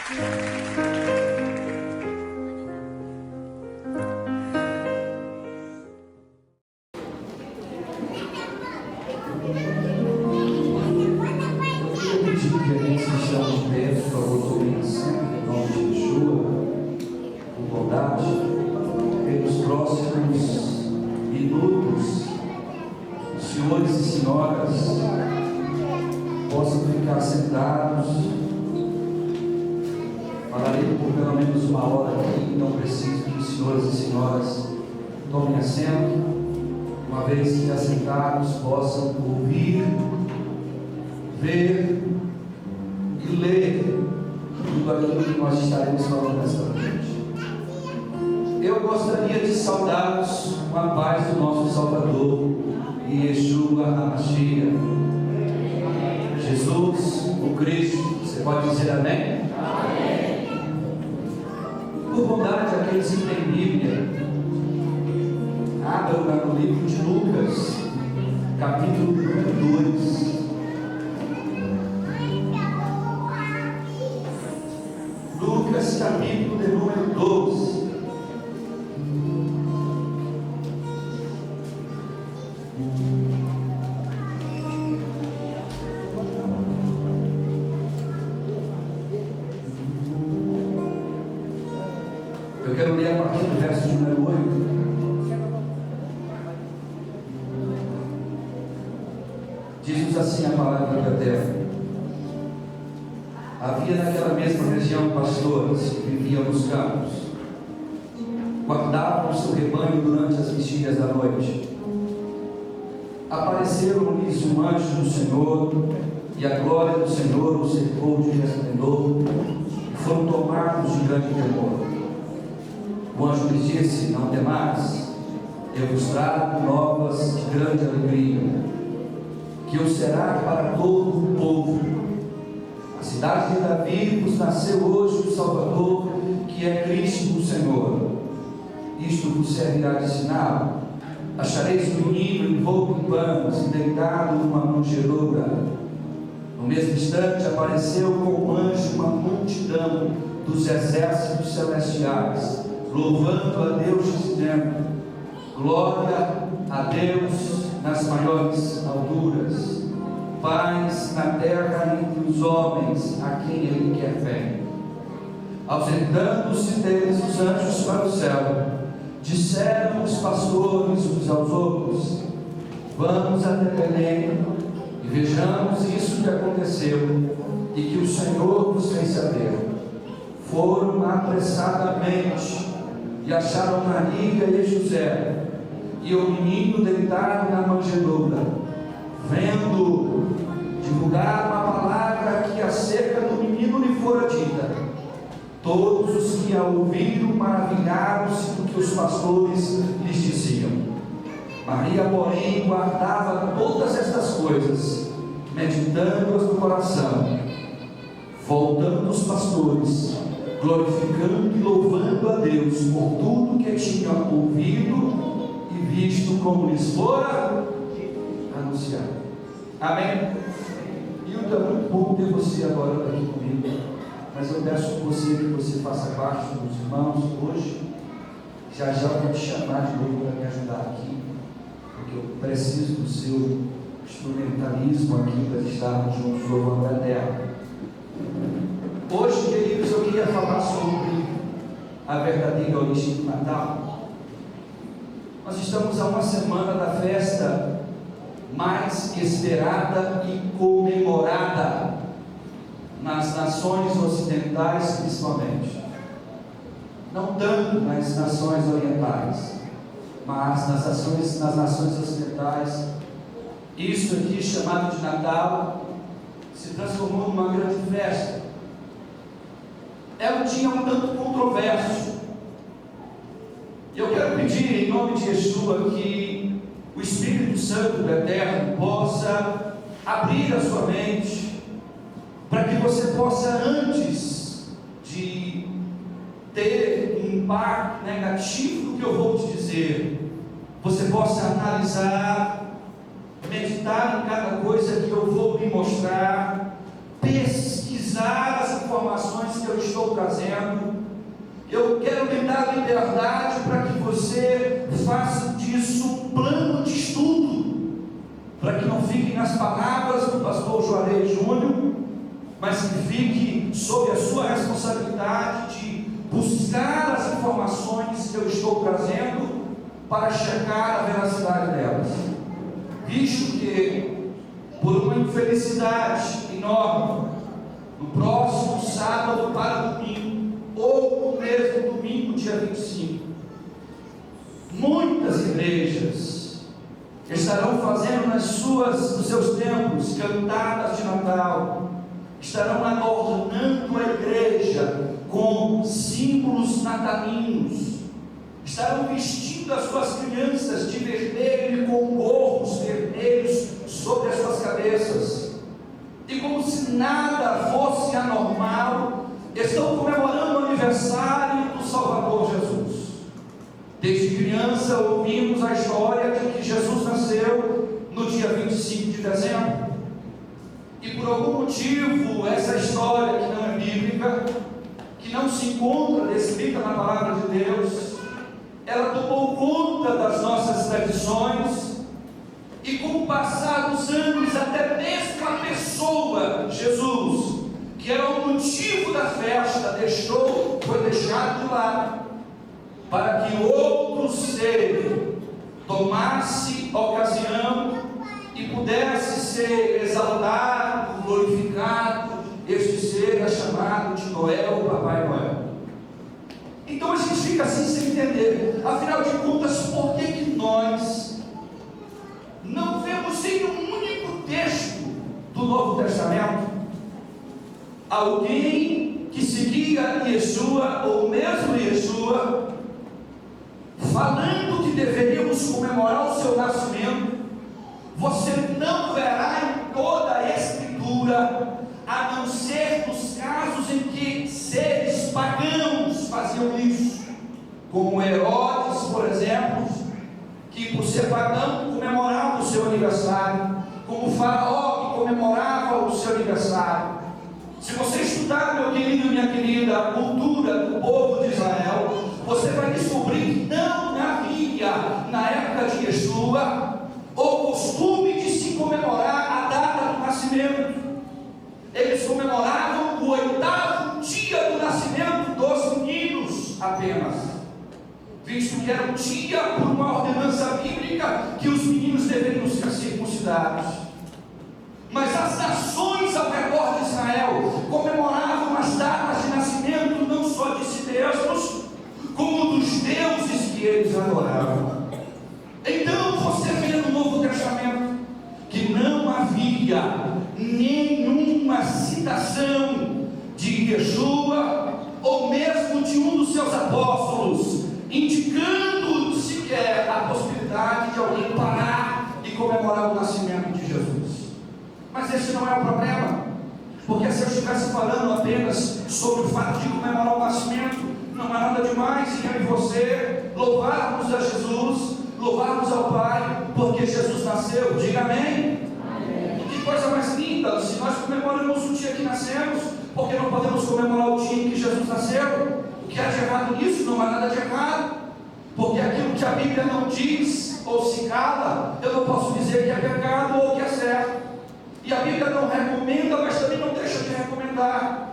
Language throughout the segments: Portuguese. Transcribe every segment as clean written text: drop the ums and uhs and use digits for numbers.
Senhores e senhoras, possam ficar sentados. Falarei por pelo menos uma hora aqui, então preciso que os senhores e senhoras tomem assento, uma vez que assentados possam ouvir, ver e ler tudo aquilo que nós estaremos falando nesta noite. Eu gostaria de saudá-los com a paz do nosso Salvador, Yeshua HaMashiach, Jesus, o Cristo. Você pode dizer amém? Amém. Por bondade, aqueles que têm Bíblia, abram no livro de Lucas, capítulo 2. Lucas, capítulo de número 12. Eu quero ler a partir do verso número 8. Diz-nos assim a palavra do Eterno. Havia naquela mesma região pastores que viviam nos campos, guardavam o seu rebanho durante as vigílias da noite. Apareceram-lhes um anjo do Senhor, e a glória do Senhor os cercou de resplendor, e foram tomados de grande temor. O anjo lhes disse: não temais, eu vos trago novas de grande alegria, que o será para todo o povo. A cidade de Davi vos nasceu hoje o Salvador, que é Cristo o Senhor. Isto vos servirá de sinal: achareis um menino envolto em panos e deitado numa manjedoura. No mesmo instante apareceu com o anjo uma multidão dos exércitos celestiais, louvando a Deus, dizendo: glória a Deus nas maiores alturas, paz na terra entre os homens a quem Ele quer bem. Ausentando-se deles os anjos para o céu, disseram os pastores uns aos outros: vamos até Belém e vejamos isso que aconteceu e que o Senhor nos fez saber. Foram apressadamente e acharam Maria e José e o menino deitado na manjedoura. Vendo, divulgaram a palavra que acerca do menino lhe fora dita. Todos os que a ouviram maravilharam-se do que os pastores lhes diziam. Maria, porém, guardava todas estas coisas, meditando-as no coração. Voltando os pastores, glorificando e louvando a Deus por tudo que tinham ouvido e visto como lhes fora anunciado. Amém? Hilda, muito bom ter você agora aqui comigo, mas eu peço a você que você faça parte dos irmãos hoje. Já vou te chamar de novo para me ajudar aqui, porque eu preciso do seu instrumentalismo aqui para estarmos juntos louvando a terra. Hoje, queridos, eu queria falar sobre a verdadeira origem do Natal. Nós estamos a uma semana da festa mais esperada e comemorada nas nações ocidentais, principalmente. Não tanto nas nações orientais, mas nas nações ocidentais. Isso aqui, chamado de Natal, se transformou numa grande festa. É um dia um tanto controverso. Eu quero pedir, em nome de Yeshua, que o Espírito Santo do Eterno possa abrir a sua mente, para que você possa, antes de ter um impacto negativo do que eu vou te dizer, você possa analisar, meditar em cada coisa que eu vou lhe mostrar, pesquisar as informações que eu eu estou trazendo. Eu quero lhe dar liberdade para que você faça disso um plano de estudo, para que não fiquem nas palavras do pastor Juarez Júnior, mas que fique sob a sua responsabilidade de buscar as informações que eu estou trazendo para checar a veracidade delas, visto que, por uma infelicidade enorme, no próximo sábado para domingo, ou no mesmo domingo, dia 25, muitas igrejas estarão fazendo nos seus templos cantadas de Natal, estarão adornando a igreja com símbolos natalinos, estarão vestindo as suas crianças de vermelho e com gorros vermelhos sobre as suas cabeças, e como se nada fosse anormal, estão comemorando o aniversário do Salvador Jesus. Desde criança ouvimos a história de que Jesus nasceu no dia 25 de dezembro, e por algum motivo essa história, que não é bíblica, que não se encontra descrita na palavra de Deus, ela tomou conta das nossas tradições, e com o passar dos anos, até mesmo a pessoa Jesus, que era o motivo da festa, foi deixado de lado, para que outro ser tomasse ocasião e pudesse ser exaltado, glorificado. Este ser é chamado de Noel, Papai Noel. Então a gente fica assim sem entender, afinal de contas, por que nós não vemos em um único texto do Novo Testamento alguém que seguia Yeshua, ou mesmo Yeshua, falando que deveríamos comemorar o seu nascimento? Você não verá em toda a Escritura, a não ser nos casos em que seres pagãos faziam isso, como Herodes, por exemplo, que por ser pagão comemorava o seu aniversário, como o Faraó, que comemorava o seu aniversário. Se você estudar, meu querido e minha querida, a cultura do povo de Israel, você vai descobrir que não havia, na época de Yeshua, o costume de se comemorar a data do nascimento. Eles comemoravam o 8º dia do nascimento dos meninos apenas, visto que era um dia, por uma ordenança bíblica, que os meninos deveriam ser circuncidados. Mas as nações ao redor de Israel comemoravam as datas de nascimento não só de si mesmos, como dos deuses que eles adoravam. Então você vê no Novo Testamento que não havia nenhuma citação de Yeshua, ou mesmo de um dos seus apóstolos, indicando sequer a possibilidade de alguém parar e comemorar o nascimento de Jesus. Mas esse não é o problema, porque se eu estivesse falando apenas sobre o fato de comemorar o nascimento, não há nada demais em eu e você louvarmos a Jesus, louvarmos ao Pai, porque Jesus nasceu. Diga amém. Amém. E que coisa mais linda, se nós comemoramos o dia que nascemos, porque não podemos comemorar o dia em que Jesus nasceu? O que há de errado nisso? Não há nada de errado, porque aquilo que a Bíblia não diz ou se cala, eu não posso dizer que é pecado ou que é certo. E a Bíblia não recomenda, mas também não deixa de recomendar.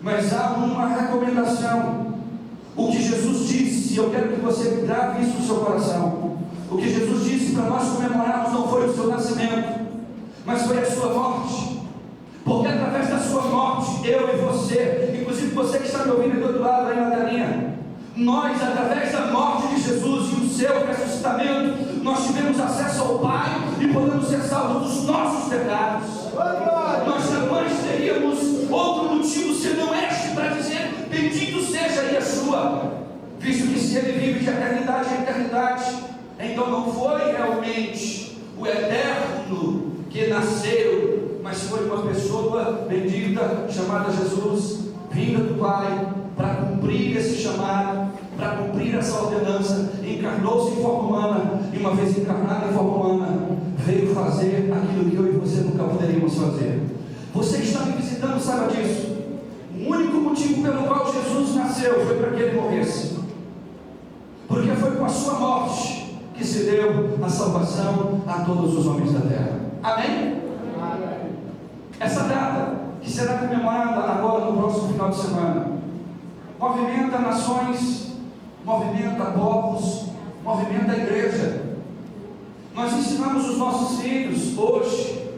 Mas há uma recomendação. O que Jesus disse, e eu quero que você grave isso no seu coração. O que Jesus disse para nós comemorarmos não foi o seu nascimento, mas foi a sua morte. Porque através da sua morte, eu e você, inclusive você que está me ouvindo do outro lado aí na telinha, nós, através da morte de Jesus e o seu ressuscitamento, nós tivemos acesso ao Pai e podemos ser salvos dos nossos pecados. Nós jamais teríamos outro motivo senão este para dizer: bendito seja Yeshua, visto que se ele vive de eternidade em eternidade, então não foi realmente o eterno que nasceu, mas foi uma pessoa bendita chamada Jesus, vinda do Pai, para cumprir esse chamado, para cumprir essa ordenança. Encarnou-se em forma humana, e uma vez encarnado em forma humana, veio fazer aquilo que eu e você nunca poderíamos fazer. Você que está me visitando saiba disso. O único motivo pelo a salvação a todos os homens da terra. Amém? Essa data, que será comemorada agora no próximo final de semana, movimenta nações, movimenta povos, movimenta a igreja. Nós ensinamos os nossos filhos hoje,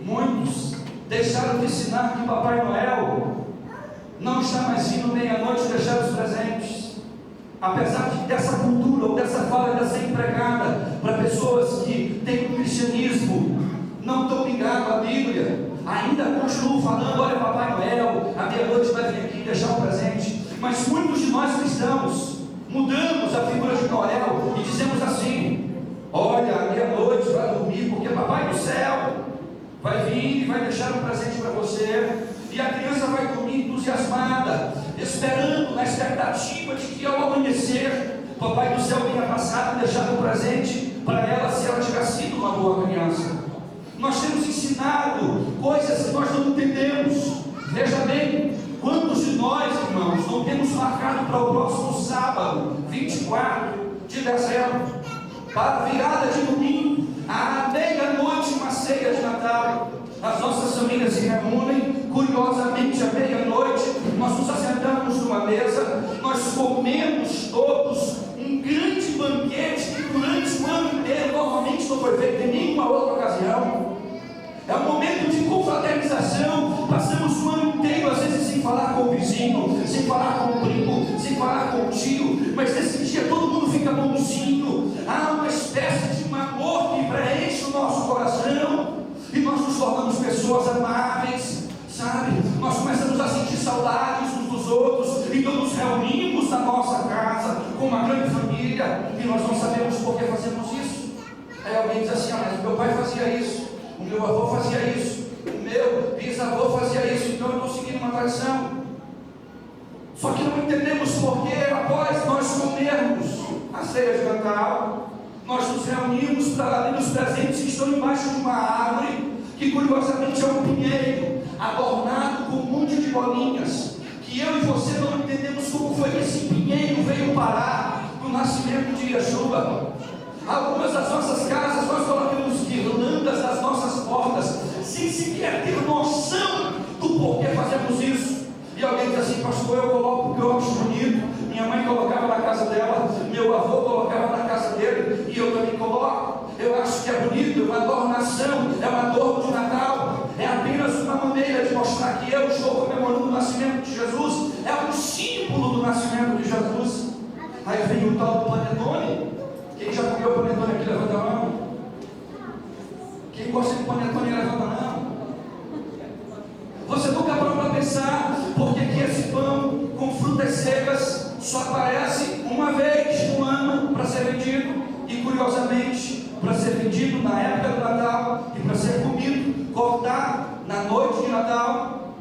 muitos deixaram de ensinar que Papai Noel não está mais indo meia-noite deixar os presentes. Apesar dessa cultura ou dessa fala ainda ser empregada para pessoas que têm o cristianismo, não estão ligados à Bíblia, ainda continuam falando: olha, Papai Noel, à meia-noite vai vir aqui deixar um presente. Mas muitos de nós cristãos mudamos a figura de Noel e dizemos assim: olha, à meia-noite vai dormir, porque Papai do céu vai vir e vai deixar um presente para você. E a criança vai dormir entusiasmada, esperando, na expectativa de que ao amanhecer, Papai do céu venha passar e deixar um presente para ela, se ela tiver sido uma boa criança. Nós temos ensinado coisas que nós não entendemos. Veja bem, quantos de nós, irmãos, não temos marcado para o próximo sábado, 24 de dezembro, para a virada de domingo, à meia-noite, uma ceia de Natal? As nossas famílias se reúnem, curiosamente à meia-noite, nós nos assentamos numa mesa, nós comemos todos um grande banquete que durante o ano inteiro normalmente não foi feito em nenhuma outra ocasião. É um momento de confraternização. Passamos o ano inteiro, às vezes, sem falar com o vizinho, sem falar com o primo, sem falar com o tio, mas nesse dia todo mundo fica bonzinho. Há uma espécie de um amor que preenche o nosso coração e nós nos tornamos pessoas amáveis, sabe? Nós começamos a sentir saudades uns dos outros, então nos reunimos na nossa casa com uma grande família e nós não sabemos por que fazemos isso. Aí alguém diz assim: mas meu pai fazia isso, o meu avô fazia isso, o meu bisavô fazia isso, então eu estou seguindo uma tradição. Só que não entendemos por que, após nós comermos a ceia de Natal, nós nos reunimos para abrir os presentes que estão embaixo de uma árvore, que curiosamente é um pinheiro, adornado com um monte de bolinhas, que eu e você não entendemos como foi que esse pinheiro veio parar no nascimento de Yeshua. Algumas das nossas casas nós colocamos guirlandas nas nossas portas, sem sequer ter noção do porquê fazemos isso. E alguém diz assim: pastor, eu coloco porque eu acho bonito, minha mãe colocava na casa dela, meu avô colocava na casa dele, e eu também coloco. Eu acho que é bonito, é uma adornação, é um adorno de Natal, é apenas uma maneira de mostrar que eu estou comemorando o nascimento de Jesus, é um símbolo do nascimento de Jesus. Aí vem o tal do panetone. Quem já comeu panetone aqui, levanta a mão. Quem gosta de panetone, levanta a mão. Você nunca parou para pensar porque que esse pão com frutas secas só aparece uma vez no ano para ser vendido, e curiosamente, para ser vendido na época do Natal e para ser comido, cortado na noite de Natal?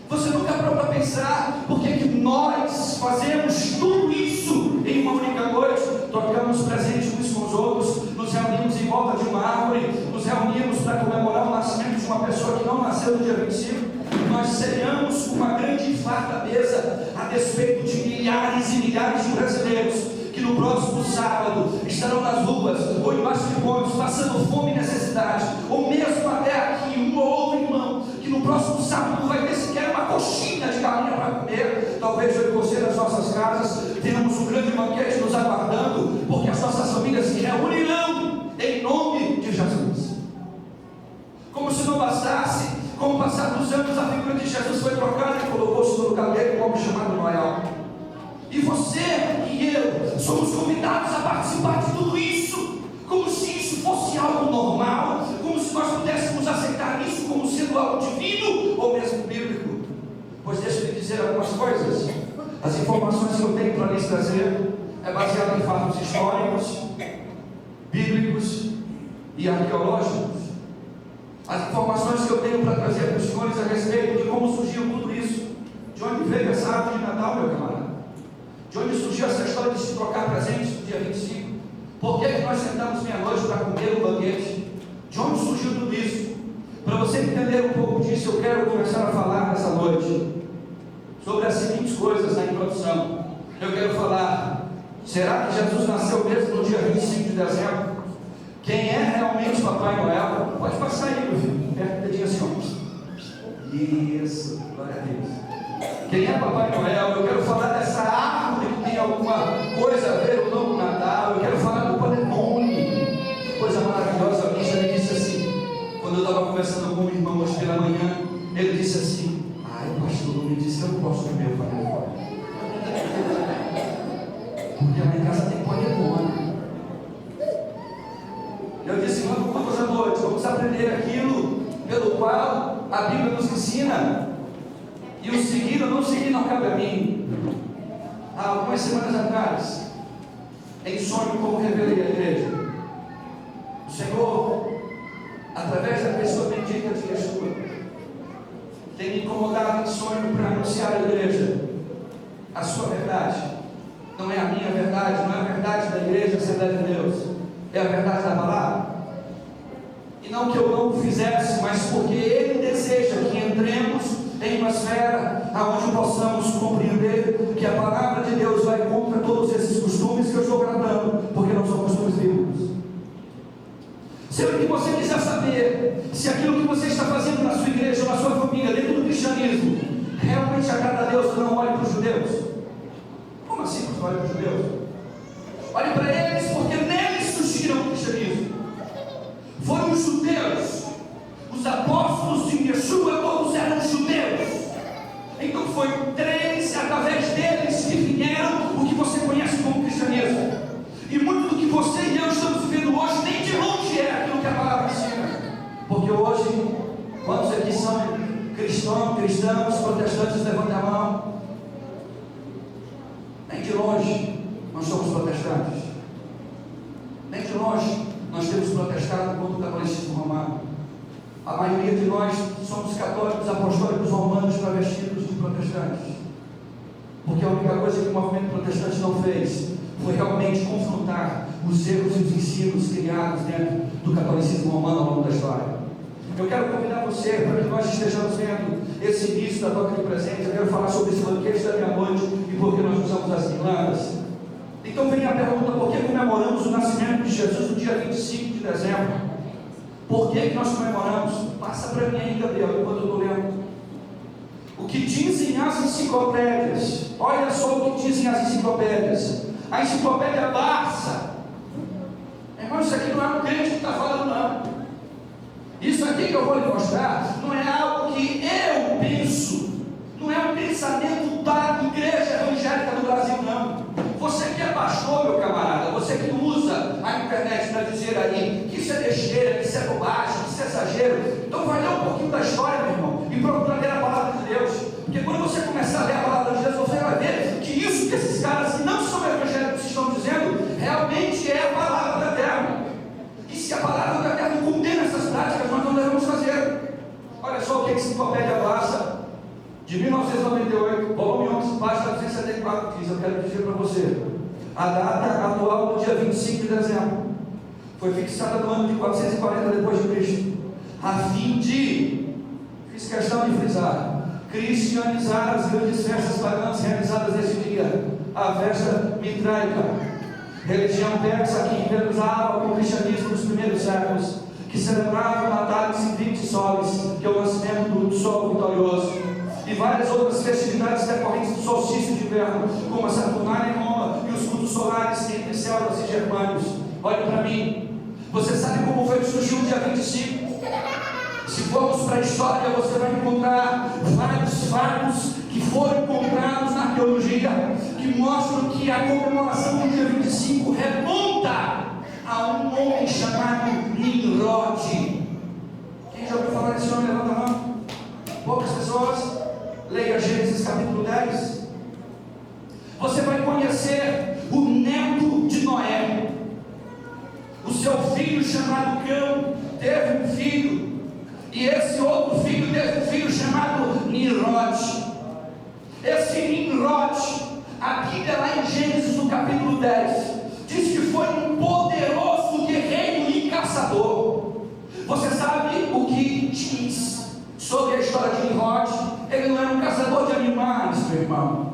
Você nunca parou para pensar porque que nós fazemos tudo isso em uma única noite? Trocamos presentes uns com os outros, nos reunimos em volta de uma árvore, nos reunimos para comemorar o nascimento de uma pessoa que não nasceu no dia 25. Nós ceamos uma grande e farta mesa a despeito de milhares e milhares de brasileiros que no próximo sábado estarão nas ruas ou embaixo de pontes passando fome e necessidade, ou mesmo até aqui um ou outro irmão que no próximo sábado não vai ter sequer uma coxinha de galinha para comer. Talvez eu e você nas nossas casas tenhamos um grande banquete nos aguardando, porque as nossas famílias se reunirão em nome de Jesus. Como se não bastasse, com o passar dos anos a figura de Jesus foi trocada e colocou-se no lugar dele como chamado Noel. E você e eu somos convidados a participar de tudo isso, como se isso fosse algo normal, como se nós pudéssemos aceitar isso como sendo algo divino ou mesmo bíblico. Pois deixa eu lhe dizer algumas coisas. As informações que eu tenho para lhes trazer é baseado em fatos históricos, bíblicos e arqueológicos. As informações que eu tenho para trazer para os senhores a respeito de como surgiu tudo isso, de onde veio essa árvore de Natal, meu camarada, de onde surgiu essa história de se trocar presentes no dia 25, por que nós sentamos meia-noite para comer o banquete, de onde surgiu tudo isso? Para você entender um pouco disso, eu quero começar a falar nessa noite sobre as seguintes coisas na introdução. Eu quero falar Será que Jesus nasceu mesmo no dia 25 de dezembro? Quem é realmente Papai Noel? Pode passar aí, meu filho. Perto do dedinho assim, ó. Isso, glória a Deus. Quem é Papai Noel? Eu quero falar dessa árvore que tem alguma coisa a ver ou não com o Natal. Eu quero falar do panetone. Coisa maravilhosa. A minha já me disse assim, quando eu estava conversando com um irmão hoje pela manhã, ele disse assim: ai, pastor, não me disse que eu não posso comer o panetone, porque lá em casa tem panetone. Eu disse: vamos à noite, vamos aprender aquilo pelo qual a Bíblia nos ensina. E o seguir ou não seguir não cabe a mim. Há algumas semanas atrás, em sonho, como revelei à igreja, o Senhor, através da pessoa bendita de Yeshua, tem me incomodado em sonho para anunciar à igreja a sua verdade. Não é a minha verdade, não é a verdade da igreja, Assembleia de Deus, é a verdade da palavra. E não que eu não o fizesse, mas porque Ele deseja que entremos em uma esfera onde possamos compreender que a palavra de Deus vai contra todos esses costumes que eu estou tratando, porque não são costumes bíblicos. Sempre que você quiser saber se aquilo que você está fazendo na sua igreja ou na sua família, dentro do cristianismo, realmente agrada a Deus, não olhe para os judeus. Como assim não olhe para os judeus? Olhe para eles, porque neles surgiram o cristianismo. Foram os judeus, os apóstolos de Yeshua, todos eram judeus. Então foi através deles que vieram o que você conhece como cristianismo. E muito do que você e eu estamos vivendo hoje, nem de longe é aquilo que a palavra ensina. Porque hoje, quantos aqui são cristãos, protestantes, levanta a mão. Nem de longe nós somos protestantes. Nem de longe nós temos protestado contra o catolicismo romano. A maioria de nós somos católicos, apostólicos romanos travestidos de protestantes. Porque a única coisa que o movimento protestante não fez foi realmente confrontar os erros e os ensinos criados dentro do catolicismo romano ao longo da história. Eu quero convidar você para que nós estejamos vendo esse início da toca de presente. Eu quero falar sobre esse banquete da meia-noite e por que nós usamos as guirlandas. Então vem a pergunta: por que comemoramos o nascimento de Jesus no dia 25 de dezembro? Por que nós comemoramos? Passa para mim aí, Gabriel, enquanto eu estou lendo. O que dizem as enciclopédias? Olha só o que dizem as enciclopédias. A enciclopédia Barça. Irmão, isso aqui não é um crente que está falando, não. Isso aqui que eu vou lhe mostrar não é algo que eu penso, não é um pensamento da igreja evangélica do Brasil, não. Você que é pastor, meu camarada, você que usa a internet para dizer aí que isso é besteira, que isso é bobagem, que isso é exagero, então vai ler um pouquinho da história, meu irmão, e procura ler a palavra de Deus. Porque quando você começar a ler a palavra de Deus, você vai ver que isso que esses caras que não são evangélicos estão dizendo realmente é a palavra da terra. E se a palavra da terra condena essas práticas, nós não devemos fazer. Olha só o que a enciclopédia Barça de 1998, volume 11, página 274 diz. Eu quero dizer para você: a data atual do dia 25 de dezembro foi fixada no ano de 440 depois de Cristo, a fim de, fiz questão de frisar, cristianizar as grandes festas pagãs realizadas nesse dia, a festa mitraica, religião persa que inventava com o cristianismo dos primeiros séculos, que celebrava o Natal em 20 soles, que é o nascimento do sol vitorioso, e várias outras festividades decorrentes do solstício de inverno, como a Saturnália em Roma e os cultos solares entre celtas e germânicos. Olhe para mim, você sabe como foi que surgiu o dia 25? Se formos para a história, você vai encontrar vários fatos que foram encontrados na arqueologia, que mostram que a comemoração do dia 25 remonta a um homem chamado Nimrod. Quem já ouviu falar desse homem? Levanta a mão. Poucas pessoas. Leia Gênesis capítulo 10. Você vai conhecer o neto de Noé. O seu filho chamado Cão teve um filho, e esse outro filho teve um filho chamado Nimrod. Esse Nimrod, a Bíblia lá em Gênesis no capítulo 10 diz que foi um poderoso guerreiro e caçador. Você sabe o que diz sobre a história de Nimrod? Ele não era um caçador de animais, meu irmão.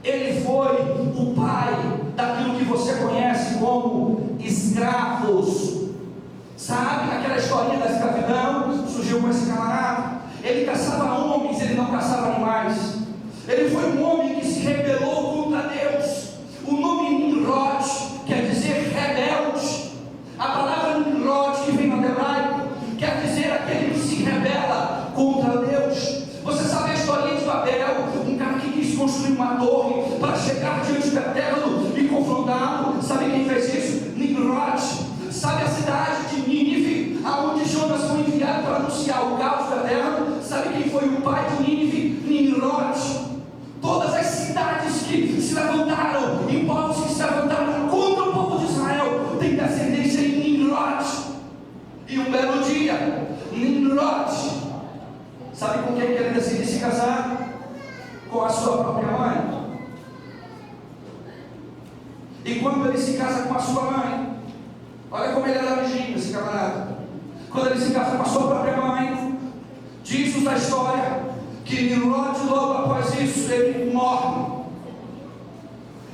Ele foi o pai daquilo que você conhece como escravos. Sabe aquela historinha da escravidão? Surgiu com esse camarada. Ele caçava homens, ele não caçava animais. Ele foi um homem que se rebelou contra Deus. O nome Nimrod quer dizer rebelde. A palavra Nimrod, que vem no hebraico, quer dizer aquele que se rebela contra Deus. Você sabe a historinha de Babel, um cara que quis construir uma torre para chegar diante do Eterno e confrontá-lo. Sabe quem fez isso? Nimrod. Sabe a cidade de Nínive, aonde Jonas foi enviado para anunciar o caos do Eterno? Sabe quem foi o pai de Nínive? Nimrod. Todas as cidades que se levantaram, e povos que se levantaram contra o povo de Israel, têm descendência em Nimrod. E um belo dia, Nimrod, sabe com quem que ele decide se casar? Com a sua própria mãe. E quando ele se casa com a sua mãe, olha como ele era ligeiro, esse camarada. Quando ele se casa com a sua própria mãe, diz-nos a história que Nimrod, logo após isso, ele morre.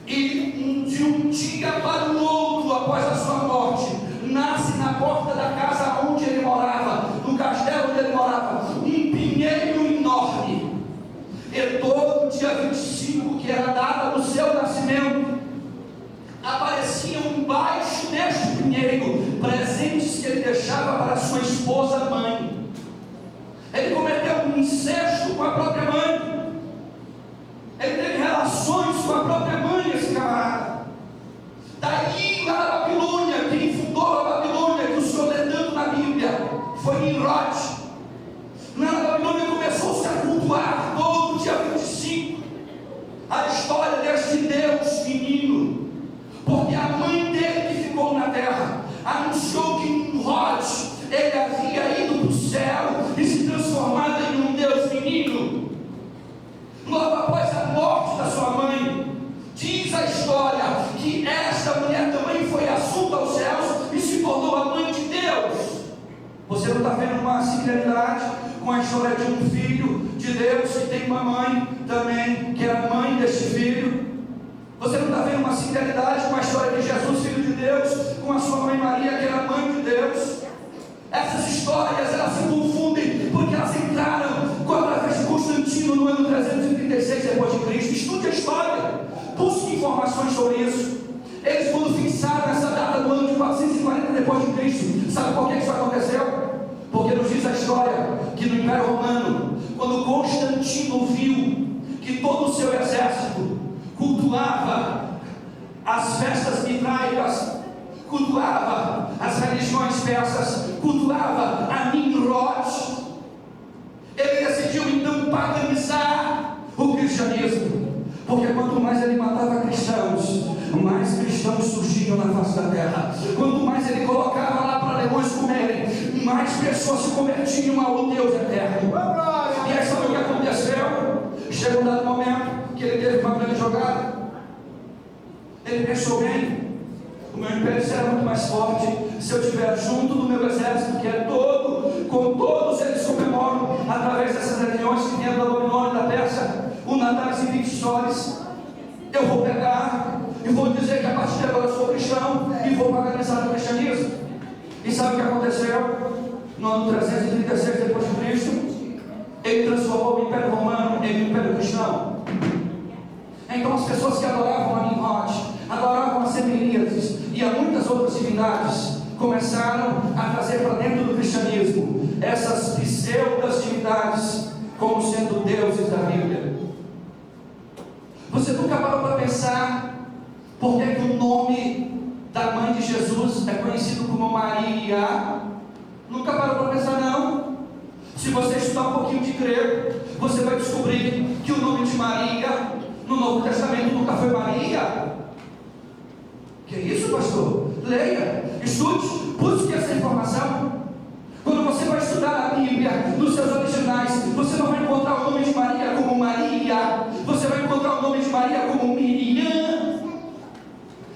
E de um dia para o outro, após a sua morte, nasce na porta da casa onde ele morava, no castelo onde ele morava, um pinheiro enorme. E todo dia 25, que era a data do seu nascimento, apareciam embaixo deste pinheiro presentes que ele deixava para sua esposa mãe. Ele cometeu um incesto com a própria mãe. Ele teve relações com a própria mãe, esse camarada. Daí lá na Babilônia, quem fundou a Babilônia, que o Senhor lê tanto na Bíblia, foi Nimrod. Lá na Babilônia começou-se a cultuar todo dia 25 a história deste Deus menino, porque a mãe dele que ficou na terra anunciou que Nimrod, ele havia ido para o céu e se transformado em um Deus menino. Logo após a morte da sua mãe, diz a história que esta mulher também foi assunta aos céus e se tornou a mãe de Deus. Você não está vendo uma similaridade com a história de um filho de Deus que tem uma mãe também, que era mãe deste filho? Você não está vendo uma similaridade com a história de Jesus, filho de Deus, com a sua mãe Maria, que era mãe de Deus? Essas histórias, elas se confundem, porque elas entraram através de Constantino no ano 336 depois de Cristo. Estude a história, busque informações sobre isso. Eles, quando fixaram essa data no ano de 440 depois de Cristo, sabe por que isso aconteceu? Porque nos diz a história que no Império Romano, quando Constantino viu que todo o seu exército cultuava as festas mitraicas, cultuava as religiões persas, cultuava a Nimrod, ele decidiu então paganizar o cristianismo, porque quanto mais ele matava cristãos, mais cristãos surgiam na face da terra. Quanto mais ele colocava lá para leões comerem, mais pessoas se convertiam ao Deus eterno. E aí sabe o que aconteceu? Chegou um dado momento que ele teve uma grande jogada. Ele pensou bem: o meu império será muito mais forte se eu estiver junto do meu exército, que é todo, com todos eles comemoram, através dessas religiões que vieram da Babilônia e da Pérsia, o Natal e 20 histórias. Eu vou pegar e vou dizer que a partir de agora eu sou cristão e vou paganizar o cristianismo. E sabe o que aconteceu? No ano 336 depois de Cristo, ele transformou o Império Romano em um Império Cristão. Então as pessoas que adoravam a Nimrod, adoravam a Semiríades e a muitas outras divindades, começaram a trazer para dentro do cristianismo essas pseudas divindades como sendo deuses da Bíblia. Você nunca parou para pensar por que o nome da mãe de Jesus é conhecido como Maria? Nunca parou para pensar, não? Se você estudar um pouquinho de grego, você vai descobrir que o nome de Maria no Novo Testamento nunca foi Maria. Que isso, pastor? Leia, estude, busque essa informação. Quando você vai estudar a Bíblia nos seus originais, você não vai encontrar o nome de Maria como Maria, você vai encontrar o nome de Maria como Miriam.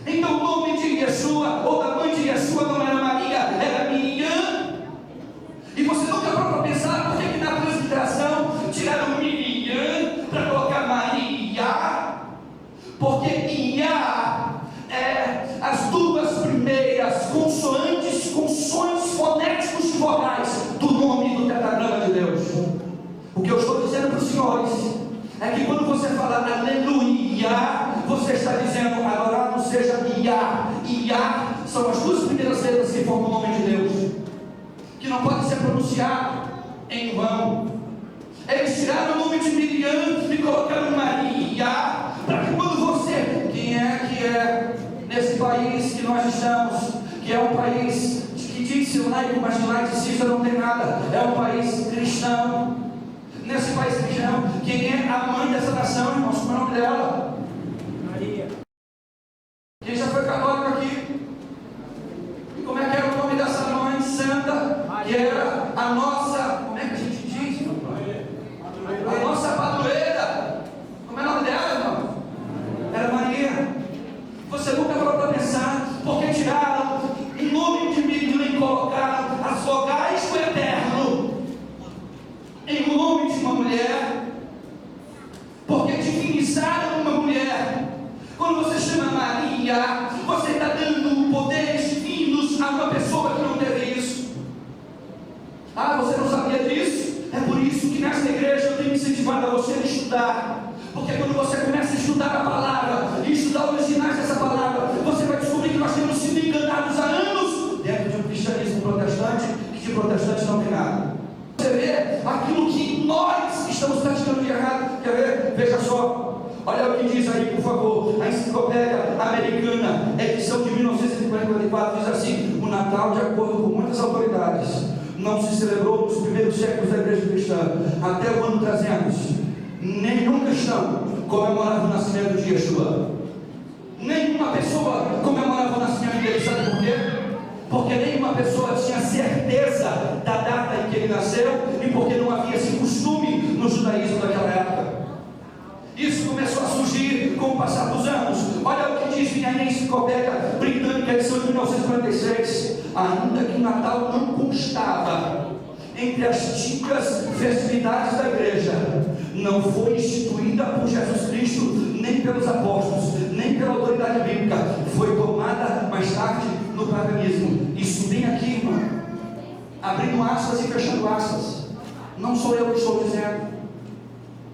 Então o nome de Yeshua, ou da mãe de Yeshua, não era Maria, era Miriam. E você nunca parou para pensar por que na transliteração tiraram Miriam para colocar Maria? Porque Iá é que quando você fala aleluia, você está dizendo adorado seja Iá. Iá são as duas primeiras letras que formam o nome de Deus, que não pode ser pronunciado em vão. Eles tiraram o nome de Miriam e colocaram Maria, para que quando você, quem é que é nesse país que nós estamos, que é um país que diz-se laico, mas de laicista não tem nada, é um país cristão. Nesse país cristão, quem é a mãe dessa nação, irmãos? Como é o nome dela? Maria. Quem já foi católico aqui? E como é que era o nome dessa mãe santa? Maria. Que era a nossa, como é que a gente diz? A nossa padroeira. Como é o nome dela, irmão? Era Maria. Você nunca parou para pensar porque tiraram o nome de Miriam e colocaram as vogais do eterno em nome de uma mulher, porque divinizaram uma mulher. Quando você chama Maria, você está dando poderes divinos a uma pessoa que não teve isso. Ah, você não sabia disso? É por isso que nesta igreja eu tenho incentivado a você a estudar, porque quando você começa a estudar a palavra e estudar os originais dessa palavra, você vai descobrir que nós temos sido enganados há anos dentro de um cristianismo protestante, que de protestante não tem nada. Você vê aquilo que nós estamos praticando de errado. Quer ver? Veja só, olha o que diz aí, por favor, a Enciclopédia Americana, edição de 1944, diz assim: o Natal, de acordo com muitas autoridades, não se celebrou nos primeiros séculos da igreja cristã. Até o ano 300, nenhum cristão comemorava o nascimento de Yeshua. Nenhuma pessoa comemorava o nascimento dele. Sabe por quê? Porque nenhuma pessoa tinha certeza da data em que ele nasceu, e porque não havia esse costume no judaísmo daquela época. Isso começou a surgir com o passar dos anos. Olha o que diz minha Enciclopédia Britânica, edição de 1946. Ainda que o Natal não constava entre as ditas festividades da igreja, não foi instituída por Jesus Cristo, nem pelos apóstolos, nem pela autoridade bíblica. Foi tomada mais tarde no paganismo. Isso vem aqui, irmão, abrindo aspas e fechando aspas. Não sou eu que estou dizendo,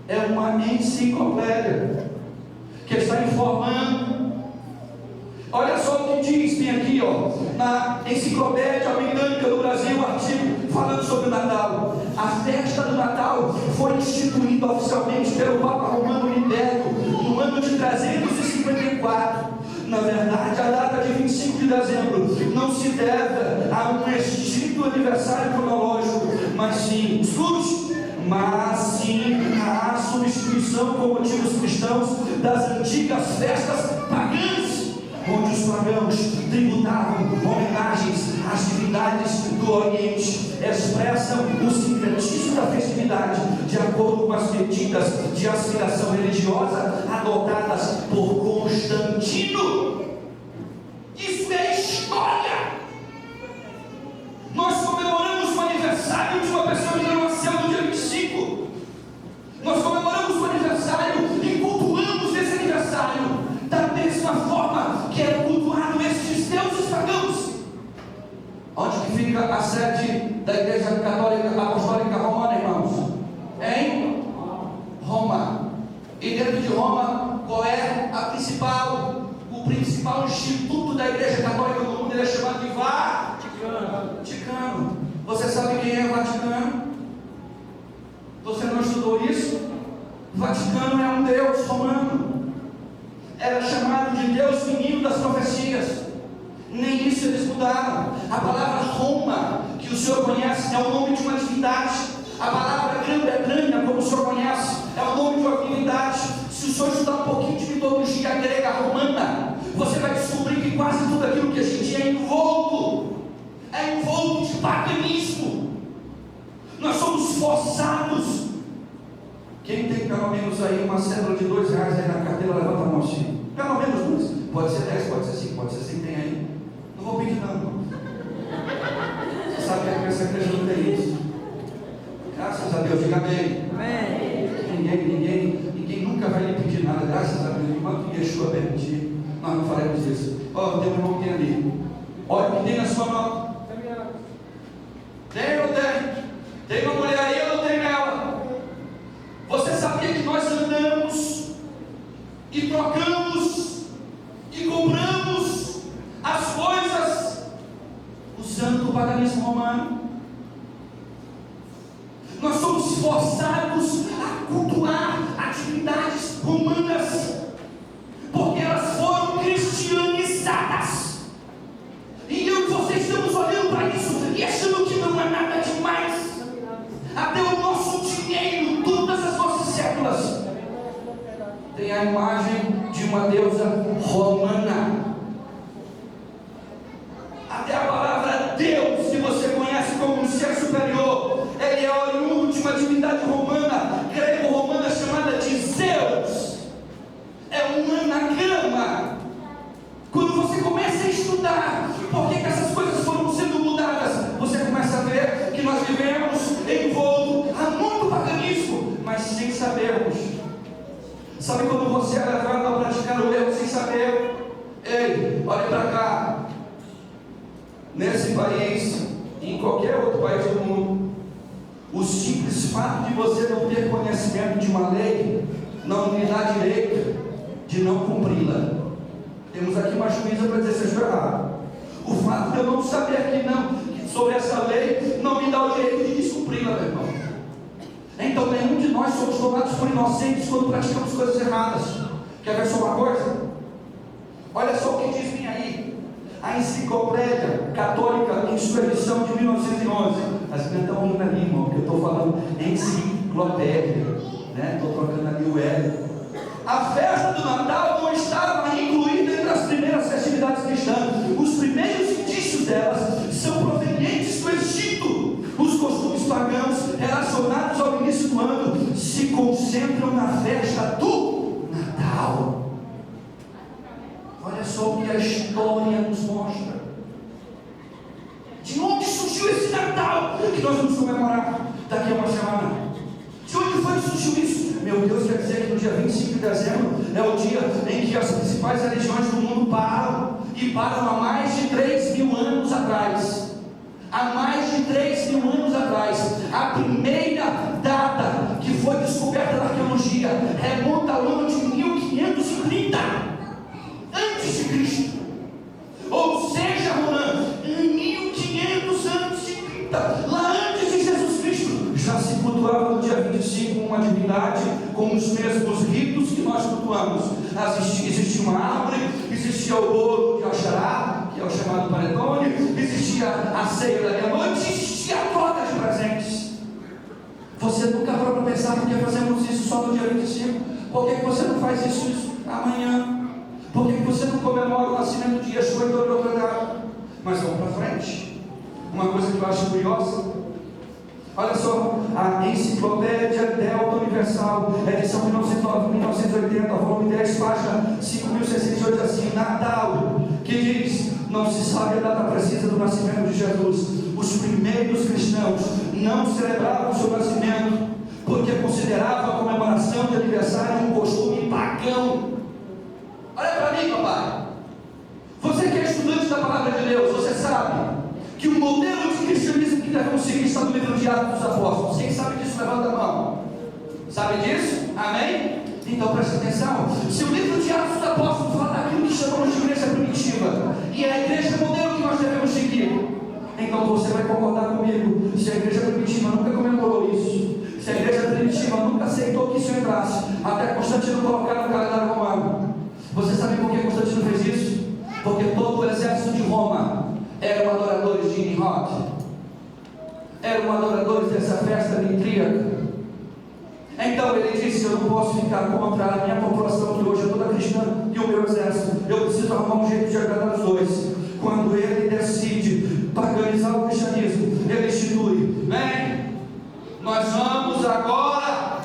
é uma enciclopédia que está informando. Olha só o que diz, tem aqui, ó, na Enciclopédia Britânica do Brasil, artigo falando sobre o Natal. A festa do Natal foi instituída oficialmente pelo Papa Romano Liberto no ano de 354. Na verdade, a data de 25 de dezembro não se deve a um estrito aniversário cronológico, mas sim à substituição com motivos cristãos das antigas festas pagãs, onde os pagãos tributavam homenagens às divindades do Oriente. Expressam o sincretismo da festividade de acordo com as medidas de aspiração religiosa adotadas por Constantino. Isso é história. Nós comemoramos o aniversário de uma pessoa que não nasceu no dia 25. Nós comemoramos o aniversário e cultuamos esse aniversário da mesma forma que era cultuado esses deuses pagãos. Onde que fica a sede da Igreja Católica Apostólica Romana, irmãos? Em Roma. E dentro de Roma, qual é o principal instituto da Igreja Católica no mundo? Ele é chamado de Vaticano. Você sabe quem é o Vaticano? Você não estudou isso? O Vaticano é um deus romano. Era chamado de Deus menino das profecias. Nem isso eles mudaram. A palavra Roma, que o senhor conhece, é o nome de uma divindade. A palavra Grã-Bretanha, como o senhor conhece, é o nome de uma divindade. Se o senhor estudar um pouquinho de mitologia grega romana, você vai descobrir que quase tudo aquilo que a gente é envolto de paganismo. Nós somos forçados. Quem tem pelo menos aí uma cédula de R$2 aí na carteira, levanta a mão assim. Pelo menos 2. Pode ser 10, pode ser 5, pode ser 100, tem aí. Não vou pedir não. Você sabe que essa igreja não tem isso. Graças a Deus, diga amém. Ninguém nunca vai lhe pedir nada. Graças a Deus, enquanto Yeshua permitir, nós não faremos isso. Ó, tem um irmão que tem ali. Olha o que tem na sua mão. Tem ou não tem? Tem uma mulher aí ou não tem ela? Você sabia que nós andamos e trocamos e compramos as coisas usando o paganismo romano. Nós somos forçados a cultuar atividades romanas, porque elas foram cristianizadas. E eu e você estamos olhando para isso e achando que não é nada demais. Até o nosso dinheiro, todas as nossas cédulas, tem a imagem de uma deusa romana. Até a palavra Deus, que você conhece como um ser superior, ele é oriundo de uma divindade romana, grego-romana, chamada de Zeus. É um anagrama. Quando você começa a estudar por que essas coisas foram sendo mudadas, você começa a ver que nós vivemos envolto a muito paganismo, mas sem sabermos. Sabe quando você é levado a praticar o erro sem saber? Ei, olha para cá. Nesse país, e em qualquer outro país do mundo, o simples fato de você não ter conhecimento de uma lei não lhe dá direito de não cumpri-la. Temos aqui uma juíza para dizer se eu estou errado. O fato de eu não saber que sobre essa lei não me dá o direito de descumpri-la, meu irmão. Então nenhum de nós somos tomados por inocentes quando praticamos coisas erradas. Quer ver só uma coisa? Olha só o que diz bem aí a Enciclopédia Católica em sua edição de 1911. As meninas estão rindo ali, irmão, porque eu estou falando enciclopédia, né? Estou trocando ali o L. A festa do Natal não estava incluída entre as primeiras festividades cristãs. Os primeiros indícios delas são provenientes do Egito. Os costumes pagãos relacionados ao início do ano se concentram na festa do Natal. Olha só o que a história nos mostra. De onde surgiu esse Natal que nós vamos comemorar daqui a uma semana? De onde foi que surgiu isso? Meu Deus, quer dizer que no dia 25 de dezembro é o dia em que as principais religiões do mundo param, e param há mais de 3.000 anos atrás. Há mais de 3.000 anos atrás, a primeira data que foi descoberta na arqueologia remonta ao ano de 1530 antes de Cristo. Ou seja, Ronan, em 1500 antes de 30, lá antes de Jesus Cristo, já se cultuava no dia 25 uma divindade com os mesmos ritos que nós cultuamos. Existia uma árvore, existia o bolo de Oxalá, que é o chamado panetone, existia a ceia da meia-noite, existia a troca de presentes. Você nunca parou para pensar por que fazemos isso só no dia 25? Por que você não faz isso amanhã? Por que você não comemora o nascimento de Yeshua e todo outro lugar? Mas vamos para frente. Uma coisa que eu acho curiosa. Olha só, a Enciclopédia Delta Universal, edição 1980, volume 10, página 5.608, assim, Natal, que diz: não se sabe a data precisa do nascimento de Jesus. Os primeiros cristãos não celebravam o seu nascimento, porque consideravam a comemoração de aniversário um costume pagão. Olha para mim, papai. Você que é estudante da palavra de Deus, você sabe que o modelo de cristianismo que devemos seguir está no livro de Atos dos Apóstolos. Quem sabe disso, levanta a mão. Sabe disso? Amém? Então presta atenção. Se o livro de Atos dos Apóstolos fala daquilo que chamamos de igreja primitiva, e é a igreja modelo que nós devemos seguir, então você vai concordar comigo. Se a igreja primitiva nunca comemorou isso, se a igreja primitiva nunca aceitou que isso entrasse, até Constantino colocar no calendário romano. Você sabe por que Constantino fez isso? Porque todo o exército de Roma eram adoradores de Nimrod, eram adoradores dessa festa nitríaca. Então ele disse: eu não posso ficar contra a minha população, que hoje é toda cristã, e o meu exército. Eu preciso arrumar um jeito de agradar os dois. Quando ele decide paganizar o cristianismo, ele institui: bem, nós vamos agora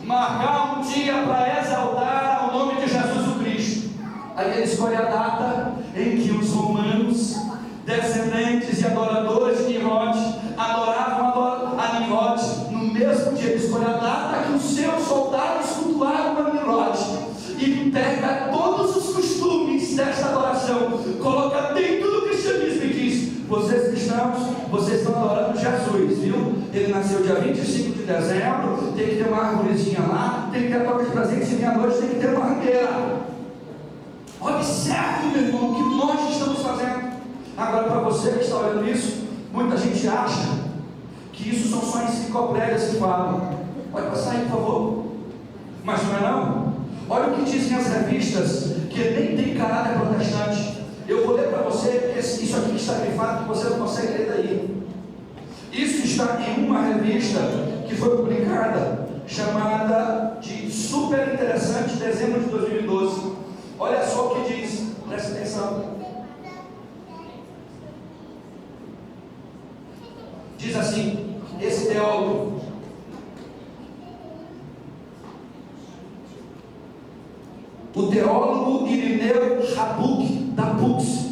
marcar um dia para exaltar o nome de Jesus o Cristo. Aí ele escolhe a data em que os romanos, descendentes e adoradores de Nimrod, adoravam a Nimrod. No mesmo dia ele escolhe a data que os seus soldados cultuavam a Nimrod, e pega todos os costumes desta adoração, coloca dentro do cristianismo e diz: vocês cristãos, vocês estão adorando Jesus, viu? Ele nasceu dia 25 de dezembro, tem que ter uma arvorezinha lá, tem que ter a toca de azeite de meia-noite tem que ter uma rangueira. Observe, meu irmão, o que nós estamos fazendo. Agora, para você que está olhando isso, muita gente acha que isso são só enciclopédias que falam. Pode passar aí, por favor. Mas não é não. Olha o que dizem as revistas, que nem tem caráter protestante. Eu vou ler para você, isso aqui que está grifado, que você não consegue ler daí. Isso está em uma revista que foi publicada, chamada de Super Interessante, dezembro de 2012. Olha só o que diz, presta atenção. Diz assim, esse teólogo: o teólogo Irineu Habuk, da PUC,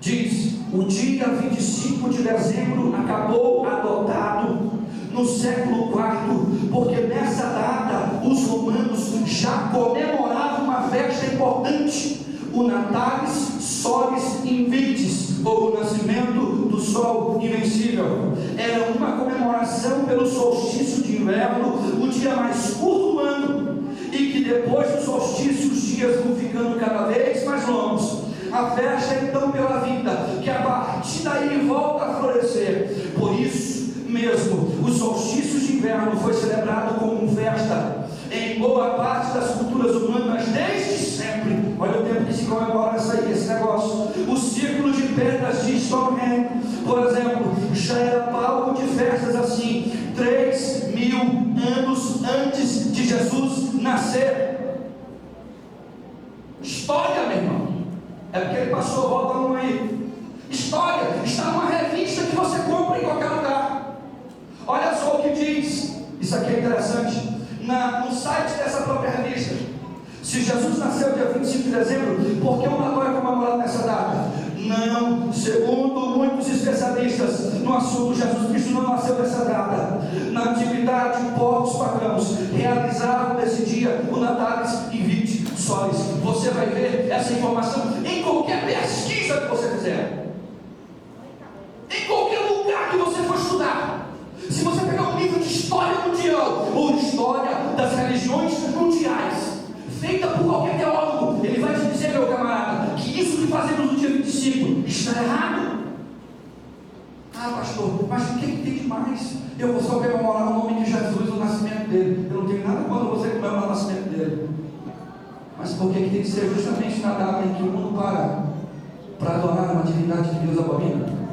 diz: o dia 25 de dezembro acabou adotado no século IV, porque nessa data os romanos já comemoravam uma festa importante, o Natalis Solis Invictus, ou o nascimento do sol invencível. Era uma comemoração pelo solstício de inverno, o dia mais curto do ano, e que depois do solstício os dias vão ficando cada vez mais longos. A festa então pela vida, que a partir daí volta a florescer. Por isso mesmo, o solstício de inverno foi celebrado como festa em boa parte das culturas humanas desde sempre. Olha o tempo que se comemora esse negócio. O círculo de pedras de Stonehenge, por exemplo, já era palco de festas assim 3.000 anos antes de Jesus nascer. História, meu irmão. É porque ele passou, volta um aí. História, está numa revista que você compra em qualquer lugar. Olha só o que diz, isso aqui é interessante, no site dessa própria revista. Se Jesus nasceu dia 25 de dezembro, por que o Natal é comemorado nessa data? Não, segundo muitos especialistas no assunto, Jesus Cristo não nasceu nessa data. Na antiguidade, povos pagãos realizavam nesse dia o Natalis Invictus Solis. Você vai ver essa informação em qualquer pesquisa que você fizer, em qualquer lugar que você for estudar. Se você pegar um livro de história mundial ou história das religiões mundiais, feita por qualquer teólogo, ele vai te dizer, meu camarada, que isso que fazemos no dia 25 está errado. Ah, pastor, mas o que tem de mais? Eu vou só comemorar o nome de Jesus, o nascimento dele. Eu não tenho nada quando você comemorar o nascimento dele. Mas por que tem que ser justamente na data em que o mundo para adorar uma divindade que Deus abomina?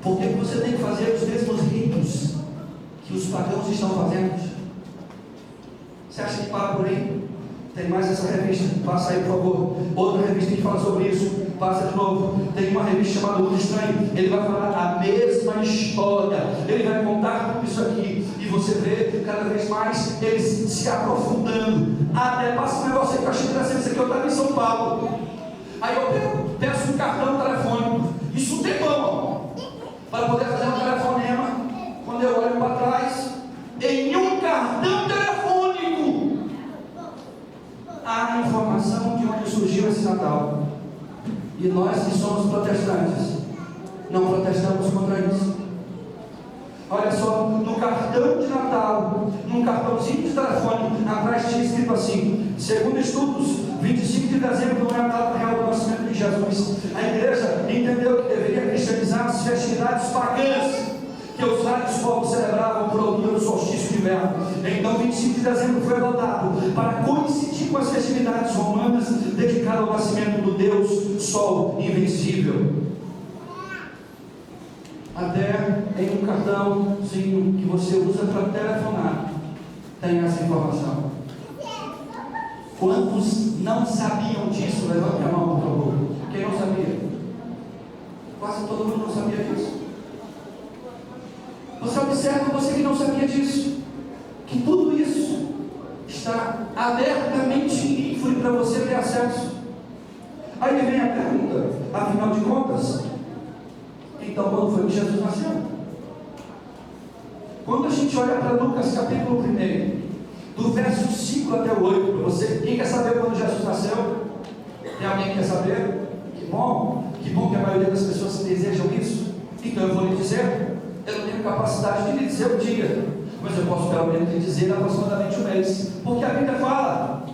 Por que você tem que fazer os mesmos ritos que os pagãos estão fazendo? Você acha que para por aí? Tem mais essa revista, passa aí por favor. Outra revista que fala sobre isso, passa de novo. Tem uma revista chamada Mundo Estranho. Ele vai falar a mesma história, ele vai contar tudo isso aqui, e você vê cada vez mais eles se aprofundando. Até passa um negócio aí que eu achei interessante. Isso aqui eu estava em São Paulo, aí eu peço um cartão telefônico, isso tem mão, para poder fazer um telefonema. Quando eu olho para trás, em um cartão telefônico há a informação de onde surgiu esse Natal. E nós que somos protestantes não protestamos contra isso. Olha só, no cartão de Natal, num cartãozinho de telefone, atrás tinha escrito assim: segundo estudos, 25 de dezembro não é a data real do nascimento de Jesus. A igreja entendeu que deveria cristianizar as festividades pagãs que os vários povos celebravam por altura do solstício de inverno. Então 25 de dezembro foi adotado para coincidir com as festividades romanas dedicadas ao nascimento do Deus Sol invencível. Até em um cartãozinho que você usa para telefonar tem essa informação. Quantos não sabiam disso? Levante a mão, por favor. Quem não sabia? Quase todo mundo não sabia disso. Você observa, você que não sabia disso, que tudo isso está abertamente livre para você ter acesso. Aí vem a pergunta: afinal de contas, então quando foi que Jesus nasceu? Quando a gente olha para Lucas capítulo 1, do verso 5 até o 8, para você, quem quer saber quando Jesus nasceu? Tem alguém que quer saber? Que bom que a maioria das pessoas desejam isso. Então eu vou lhe dizer, eu não tenho capacidade de lhe dizer o dia, mas eu posso pelo menos te dizer aproximadamente um mês, porque a Bíblia fala,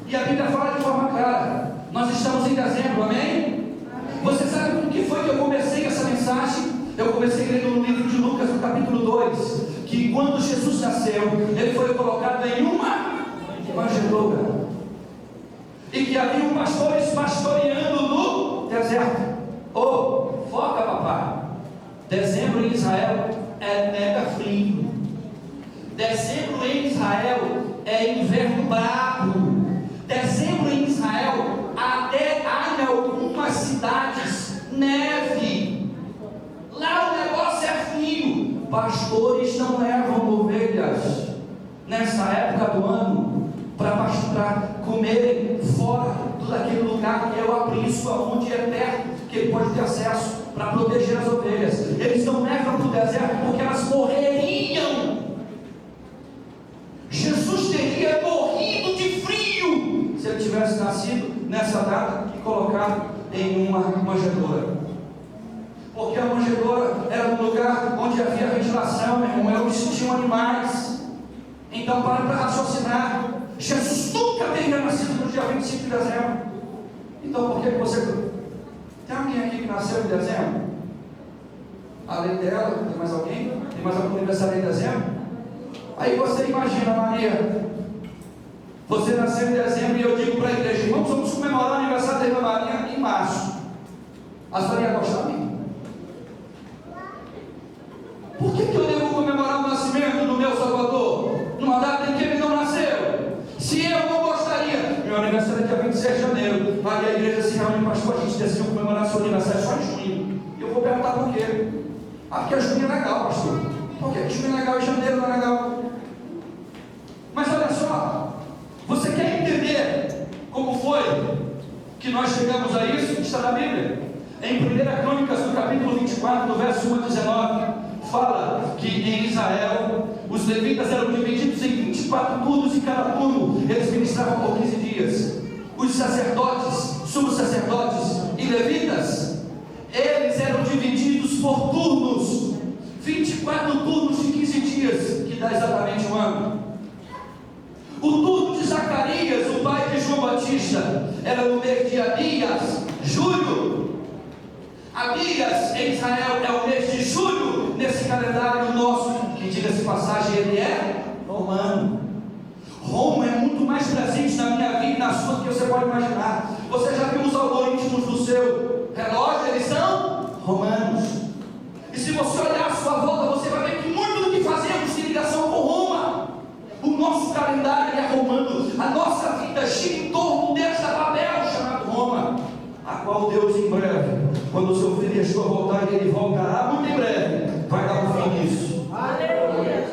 e a Bíblia fala de forma clara. Nós estamos em dezembro, amém? Você sabe o que foi que eu comecei essa mensagem? Eu comecei lendo no livro de Lucas, no capítulo 2, que quando Jesus nasceu, ele foi colocado em uma manjedoura, e que havia pastores pastoreando no deserto. Foca, papai. Dezembro em Israel é mega frio. Dezembro em Israel é inverno brabo. Dezembro em Israel até há em algumas cidades neve. Lá o negócio é frio. Pastores não levam ovelhas nessa época do ano para comerem fora daquele lugar que é o aprisco, onde é perto, que ele pode ter acesso para proteger as ovelhas. Eles não levam para o deserto porque elas morreriam. Jesus teria morrido de frio se ele tivesse nascido nessa data e colocado em uma manjedoura, porque a manjedoura era um lugar onde havia ventilação, meu irmão, onde tinham animais. Então para raciocinar, Jesus nunca teria nascido no dia 25 de dezembro. Então por que você... Tem alguém aqui que nasceu em dezembro? Além dela, tem mais alguém? Tem mais algum aniversário em dezembro? Aí você imagina, Maria, você nasceu em dezembro e eu digo para a igreja: irmãos, vamos comemorar o aniversário da irmã Maria em março. A senhora ia gostar de mim? Por que eu devo comemorar o nascimento do meu Salvador numa data em que ele não nasceu? Se eu não gostaria, meu aniversário é dia 26 de janeiro, aí a igreja se reúne, pastor, a gente decidiu comemorar seu aniversário só em junho. E eu vou perguntar por quê? Porque junho é legal, pastor. Por que junho é legal e janeiro não é legal? Mas olha só, você quer entender como foi que nós chegamos a isso? Está na Bíblia. Em 1 Crônicas, no capítulo 24, no verso 1 a 19, fala que em Israel os levitas eram divididos em 24 turnos, e cada turno eles ministravam por 15 dias. Os sacerdotes, sumos sacerdotes e levitas, eles eram divididos por turnos, 24 turnos de 15 dias, que dá exatamente um ano. O turno de Zacarias, o pai de João Batista, era no mês de Abias, julho. Abias em Israel é o mês de julho, nesse calendário nosso, que diga-se passagem, ele é romano. Roma é muito mais presente na minha vida e na sua do que você pode imaginar. Você já viu os algoritmos do seu relógio? Eles são romanos. E se você olhar à sua volta, você vai ver que muito do que fazemos tem ligação com Roma. O nosso calendário é romano. A nossa vida gira em torno desta Babel chamada Roma, a qual Deus em breve, quando o seu filho Yeshua voltar, e ele voltará muito em breve, vai dar um fim nisso. Aleluia.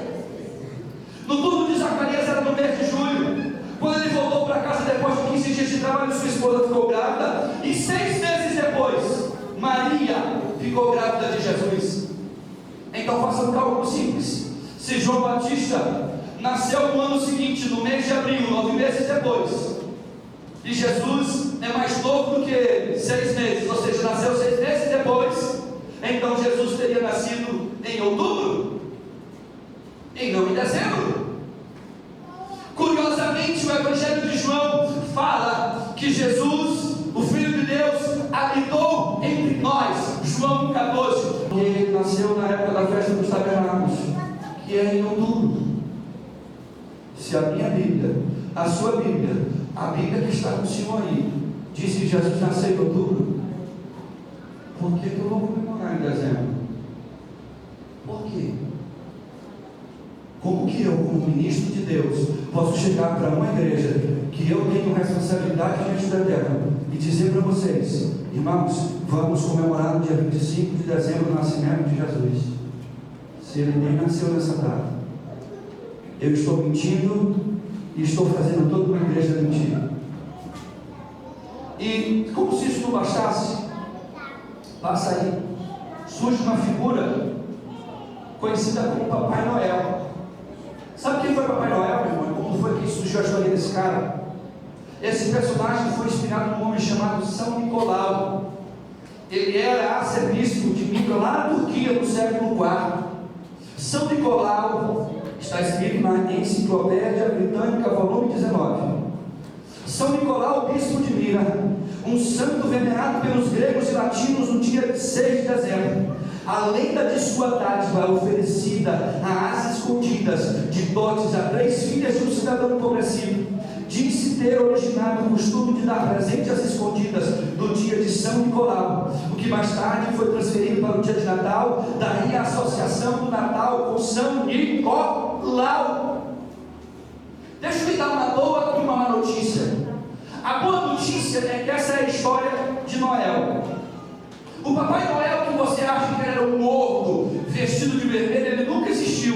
No turno de Zacarias era no mês de julho. Quando ele voltou para casa depois de 15 dias de trabalho, sua esposa ficou grávida, e 6 meses depois Maria ficou grávida de Jesus. Então faça um cálculo simples. Se João Batista nasceu no ano seguinte, no mês de abril, 9 meses depois, e Jesus é mais novo do que ele, 6 meses, ou seja, nasceu 6 meses depois, então Jesus teria nascido em outubro, e não em dezembro. Curiosamente, o Evangelho de João fala que Jesus, o Filho de Deus, habitou entre nós, João 14, que ele nasceu na época da festa dos tabernáculos, que é em outubro. Se a minha Bíblia, a sua Bíblia, a Bíblia que está com o senhor aí, diz que Jesus nasceu em outubro, por que eu vou comemorar em dezembro? Por quê? Como que eu, como ministro de Deus, posso chegar para uma igreja que eu tenho responsabilidade diante da terra e dizer para vocês: irmãos, vamos comemorar no dia 25 de dezembro o nascimento de Jesus, se ele nem nasceu nessa data? Eu estou mentindo e estou fazendo toda uma igreja mentir. E como se isso não bastasse, passa aí, surge uma figura conhecida como Papai Noel. Sabe quem foi Papai Noel, meu irmão? Como foi que surgiu a história desse cara? Esse personagem foi inspirado num homem chamado São Nicolau. Ele era arcebispo de Mitra, lá na Turquia, no século IV. São Nicolau Está escrito na Enciclopédia Britânica, volume 19. São Nicolau, bispo de Mira, um santo venerado pelos gregos e latinos no dia 6 de dezembro. A lenda de sua dádiva oferecida às escondidas de dotes a 3 filhas de um cidadão empobrecido, diz-se ter originado o costume de dar presente às escondidas no dia de São Nicolau, o que mais tarde foi transferido para o dia de Natal, daí a associação do Natal com São Nicolau. Deixa eu lhe dar uma boa e uma má notícia. A boa notícia é que essa é a história de Noel. O Papai Noel que você acha que era um gordo, vestido de vermelho, ele nunca existiu.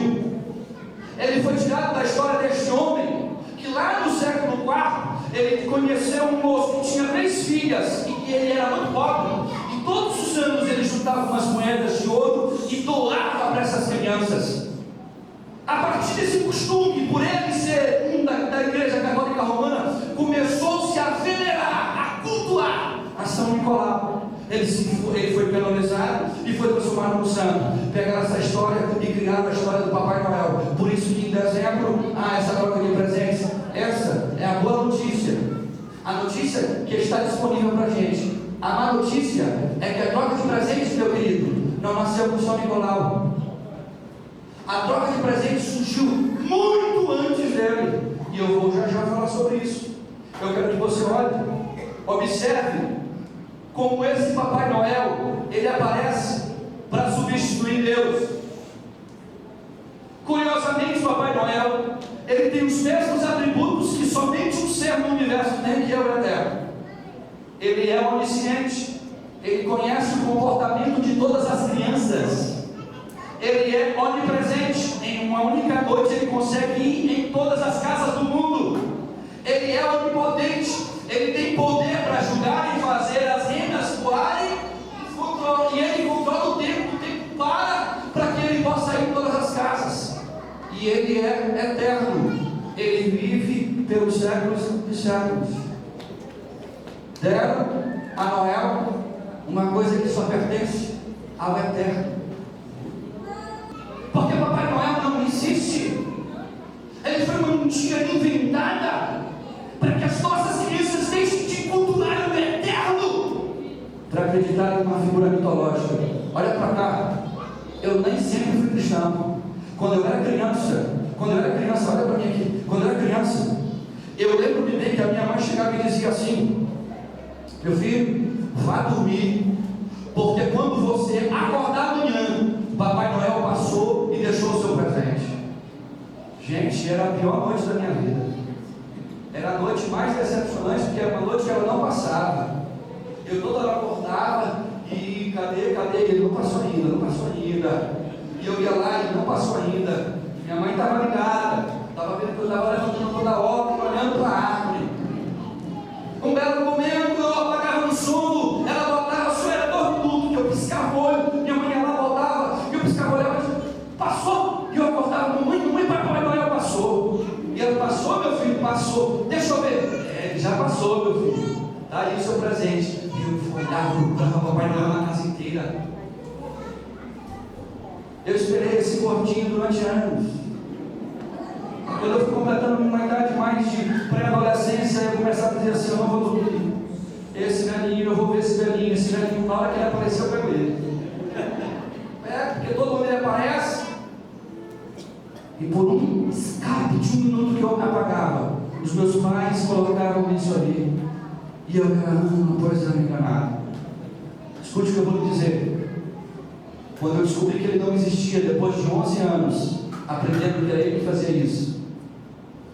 Ele foi tirado da história deste homem, que lá no século IV, ele conheceu um moço que tinha 3 filhas, e ele era muito pobre, e todos os anos ele juntava umas moedas de ouro e doava para essas crianças. A partir desse costume, por ele ser um da Igreja Católica Romana, começou-se a venerar, a cultuar a São Nicolau. Ele foi canonizado e foi transformado no santo. Pegaram essa história e criaram a história do Papai Noel. Por isso que em dezembro há essa troca de presentes. Essa é a boa notícia. A notícia que está disponível para a gente. A má notícia é que a troca de presentes, meu querido, não nasceu com São Nicolau. A troca de presentes surgiu muito antes dele. E eu vou já falar sobre isso. Eu quero que você olhe, observe como esse Papai Noel, ele aparece para substituir Deus. Curiosamente, o Papai Noel, ele tem os mesmos atributos que somente um ser no universo tem, que é o Eterno. Ele é onisciente, ele conhece o comportamento de todas as crianças, ele é onipresente. Em uma única noite ele consegue ir em todas as casas do mundo. Ele é onipotente, ele tem poder para julgar e fazer as rendas voarem, e ele controla o tempo para que ele possa ir em todas as casas. E ele é eterno, ele vive pelos séculos e séculos. Deram a Noel uma coisa que só pertence ao Eterno. Porque Papai Noel não existe. Ele foi uma mentira inventada para que as nossas crianças deixem de cultuar o Eterno, para acreditar em uma figura mitológica. Olha para cá, eu nem sempre fui cristão. Quando eu era criança, olha para mim aqui, quando eu era criança, eu lembro-me bem que a minha mãe chegava e dizia assim: meu filho, vá dormir, porque quando você acordar amanhã, Papai Noel passou e deixou o seu presente. Gente, era a pior noite da minha vida. Era a noite mais decepcionante, porque era uma noite que ela não passava. Eu toda hora acordava e cadê? Ele não passou ainda. E eu ia lá e ele não passou ainda. Minha mãe estava ligada, estava vendo que eu estava levantando toda a obra e olhando para a árvore. Um belo momento eu apagava no sono, ela botava só era 2 minutos, que eu piscava o olho, minha mãe ia lá, voltava, e eu piscava o olho, ela dizia: passou? E eu acordava: mamãe, Papai Noel passou. E ela: passou, meu filho? Passou. Deixa eu ver. Ele já passou, meu filho. Está aí o seu presente. E eu olhava, procurava Papai Noel na casa inteira. Eu esperei esse gordinho durante anos. Quando eu fui completando uma idade mais de pré-adolescência, eu comecei a dizer assim: eu não vou dormir. Esse velhinho, eu vou ver esse velhinho, na hora que ele apareceu, eu pego ele. Porque todo mundo ele aparece, e por um escape de 1 minuto que eu apagava, os meus pais colocaram isso ali, e eu não pois não me enganado. Escute o que eu vou lhe dizer. Quando eu descobri que ele não existia, depois de 11 anos, aprendendo que era ele que fazia isso,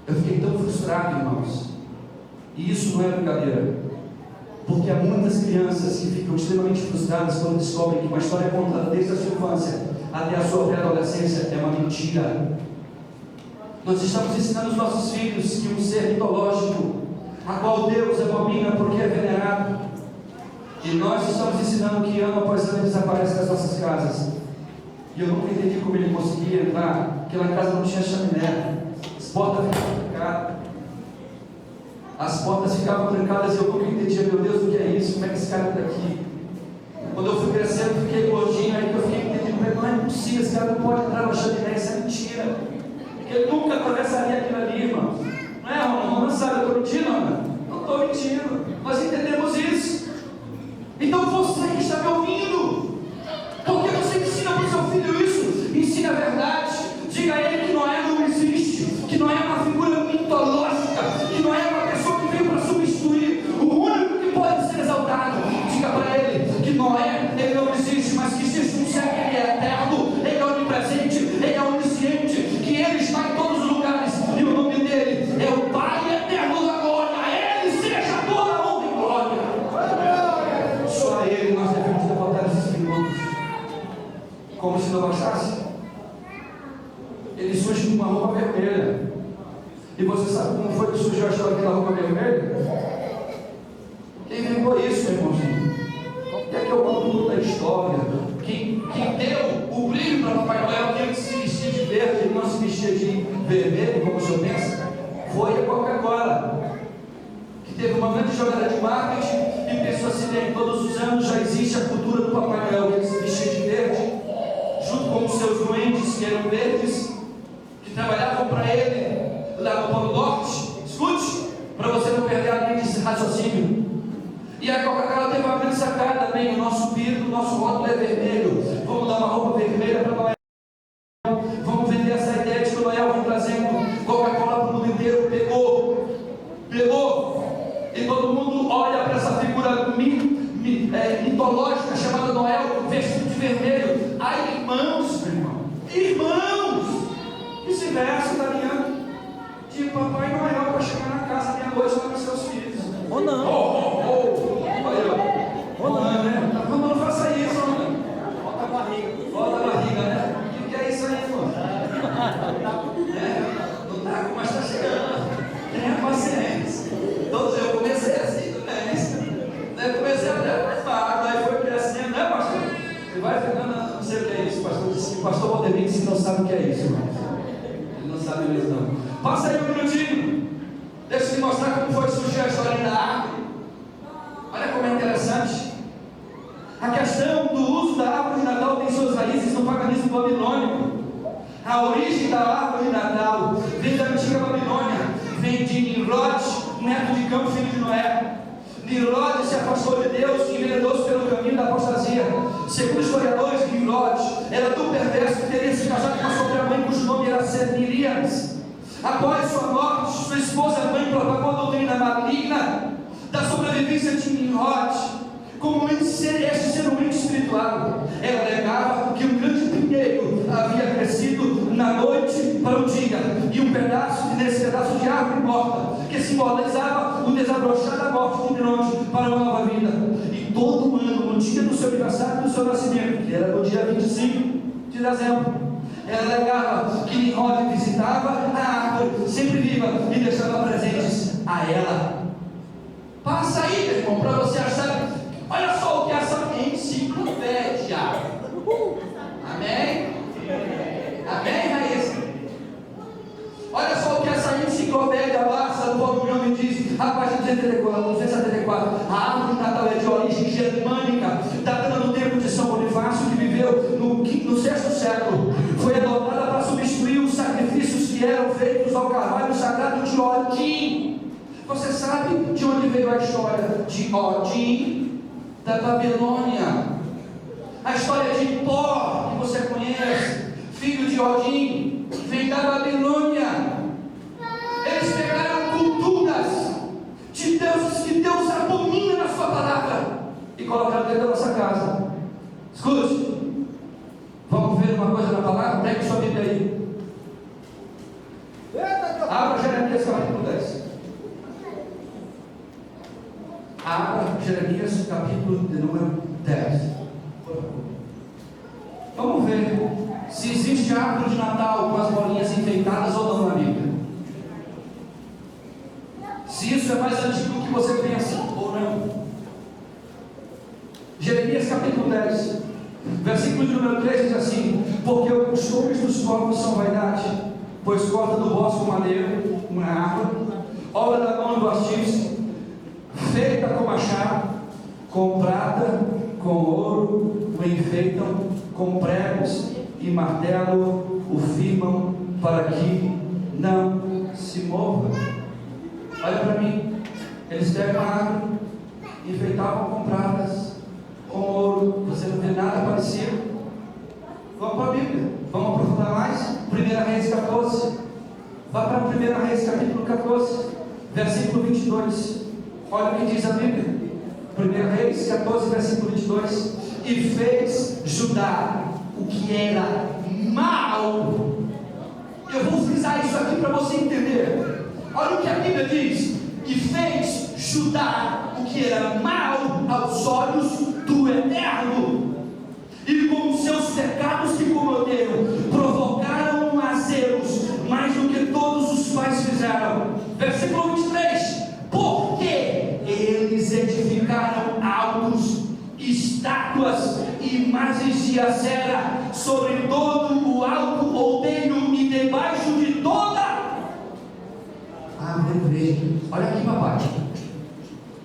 eu fiquei tão frustrado, irmãos. E isso não é brincadeira, porque há muitas crianças que ficam extremamente frustradas quando descobrem que uma história contada desde a sua infância até a sua pré-adolescência é uma mentira. Nós estamos ensinando os nossos filhos que um ser mitológico, a qual Deus abomina porque é venerado, e nós estamos ensinando que ano após ano desaparece das nossas casas. E eu nunca entendi como ele conseguia entrar, porque lá em casa não tinha chaminé, as portas ficavam trancadas. As portas ficavam trancadas e eu nunca entendia: meu Deus, o que é isso? Como é que esse cara está aqui? Quando eu fui crescendo, fiquei gordinho, aí que eu fiquei entendendo: não é possível, esse cara não pode entrar na chaminé, isso é mentira. que ele nunca atravessaria aquilo ali, irmão. Não é, Romana? Sabe, eu estou mentindo, Romana? Não estou mentindo. Nós entendemos isso. Então você que está me ouvindo, porque você ensina para o seu filho isso, ensina a verdade. Diga a ele que Noé não existe, que Noé é uma figura mitológica, que Noé é uma pessoa que veio para substituir o único que pode ser exaltado. Diga para ele que Noé, ele não existe, mas que existe um ser que ele é eterno, ele é onipresente, ele é onisciente, que ele está em todos os lugares, e o nome dele é o Pai eterno da glória. A ele seja toda a honra e glória. Só a ele nós devemos devotar esses minutos. Como se não bastasse, ele surge com uma roupa vermelha. E você sabe como foi que surgiu a história daquela roupa vermelha? Quem inventou isso, meu irmãozinho? E aqui é o conto da história. Quem deu o brilho para Papai Noel, que ele se vestia de verde, ele não se vestia de vermelho, como o senhor pensa, foi a Coca-Cola, que teve uma grande jogada de marketing e pensou assim: bem, todos os anos já existe a cultura do Papai Noel, que ele se vestia de verde, junto com os seus duendes, que eram verdes, que trabalhavam para ele lá no Polo Norte. Escute, para você não perder a linha de raciocínio. E a Coca-Cola teve uma grande sacada, bem, o nosso vidro, o nosso rótulo é vermelho, vamos dar uma roupa vermelha para Noel, vamos vender essa ideia de que o Noel vem trazendo Coca-Cola para o mundo inteiro. Pegou, e todo mundo olha para essa figura mitológica chamada Noel, vestido de vermelho. Ai, irmãos, vice-versa, está alinhando de Papai Noel para chegar na casa meia-noite com os seus filhos. Ou não. Não faça isso, mano. Volta a barriga, né? O que é isso aí, mano? Não tá, mas está chegando. Tenha paciência. Todos eu comecei assim também. Eu comecei até mais vago, aí foi crescendo, né, pastor? Você vai ficando, não sei o que é isso, pastor. Disse que o pastor Valdemir disse que não sabe o que é isso, irmão. Ele não sabe mesmo, não. Passa aí um minutinho. Deixa eu te mostrar como foi surgir a história da árvore. Olha como é interessante. A questão do uso da árvore de Natal tem suas raízes no paganismo babilônico. A origem da árvore de Natal vem da antiga Babilônia, vem de Nimrod, neto de Cão, filho de Noé. Nimrod se afastou de Deus e enveredou-se pelo caminho da apostasia. Segundo historiadores, Nimrod era tão perverso que teria se casado com a sua mãe, cujo nome era Semírias. Após sua morte, sua esposa mãe propagou a doutrina maligna da sobrevivência de Nimrod como este ser um ente espiritual. Ela alegava que um grande pinheiro havia crescido na noite para o dia, e nesse pedaço de árvore morta, que simbolizava o desabrochar da morte de Nimrod para uma nova vida. E todo ano, no dia do seu aniversário, do seu nascimento, que era no dia 25 de dezembro, ela alegava que Nimrod visitava a árvore sempre viva e deixava presentes a ela. Passa aí, meu irmão, para você achar. Olha só o que é essa enciclopédia. Amém? Amém, Raíssa? Olha só o que essa enciclopédia passa no Povo União me diz, a página 274. A árvore de Natal é de origem germânica, datando no tempo de São Bonifácio, que viveu no 6º século. Foi adotada para substituir os sacrifícios que eram feitos ao carvalho sagrado de Odin. Você sabe de onde veio a história de Odin? Da Babilônia. A história de Thor, que você conhece, filho de Odin, vem da Babilônia. Eles pegaram culturas de deuses que Deus abomina na sua palavra e colocaram dentro da nossa casa. Escute, vamos ver uma coisa na palavra? Pega sua Bíblia aí. Abra Jeremias capítulo 10. Abra Jeremias capítulo de número 10. Vamos ver se existe árvore de Natal com as bolinhas enfeitadas ou não na Bíblia. Se isso é mais antigo do que você pensa ou não. Jeremias capítulo 10, versículo de número 3 diz assim: porque os costumes dos povos são vaidade, pois corta do bosque um madeiro, uma árvore, obra da mão do artífice, feita com machado, com prata, com ouro, o enfeitam, com pregos e martelo o firmam, para que não se mova. Olha para mim, eles pegam a árvore, enfeitavam com pratas, com ouro, você não vê nada parecido. Vamos para a Bíblia, vamos aprofundar mais. 1 Reis 14, vá para 1 Reis capítulo 14, versículo 22, olha o que diz a Bíblia. 1 Reis 14, versículo 22, e fez Judá o que era mal. Eu vou frisar isso aqui para você entender. Olha o que a Bíblia diz: e fez Judá o que era mal aos olhos do Eterno, e com seus pecados que cometeram, provocaram a zelos mais do que todos os pais fizeram. Versículo 23, porque eles edificaram altos, estátuas e imagens de Acera sobre todo o alto outeiro e debaixo de toda a árvore. Olha aqui, papai,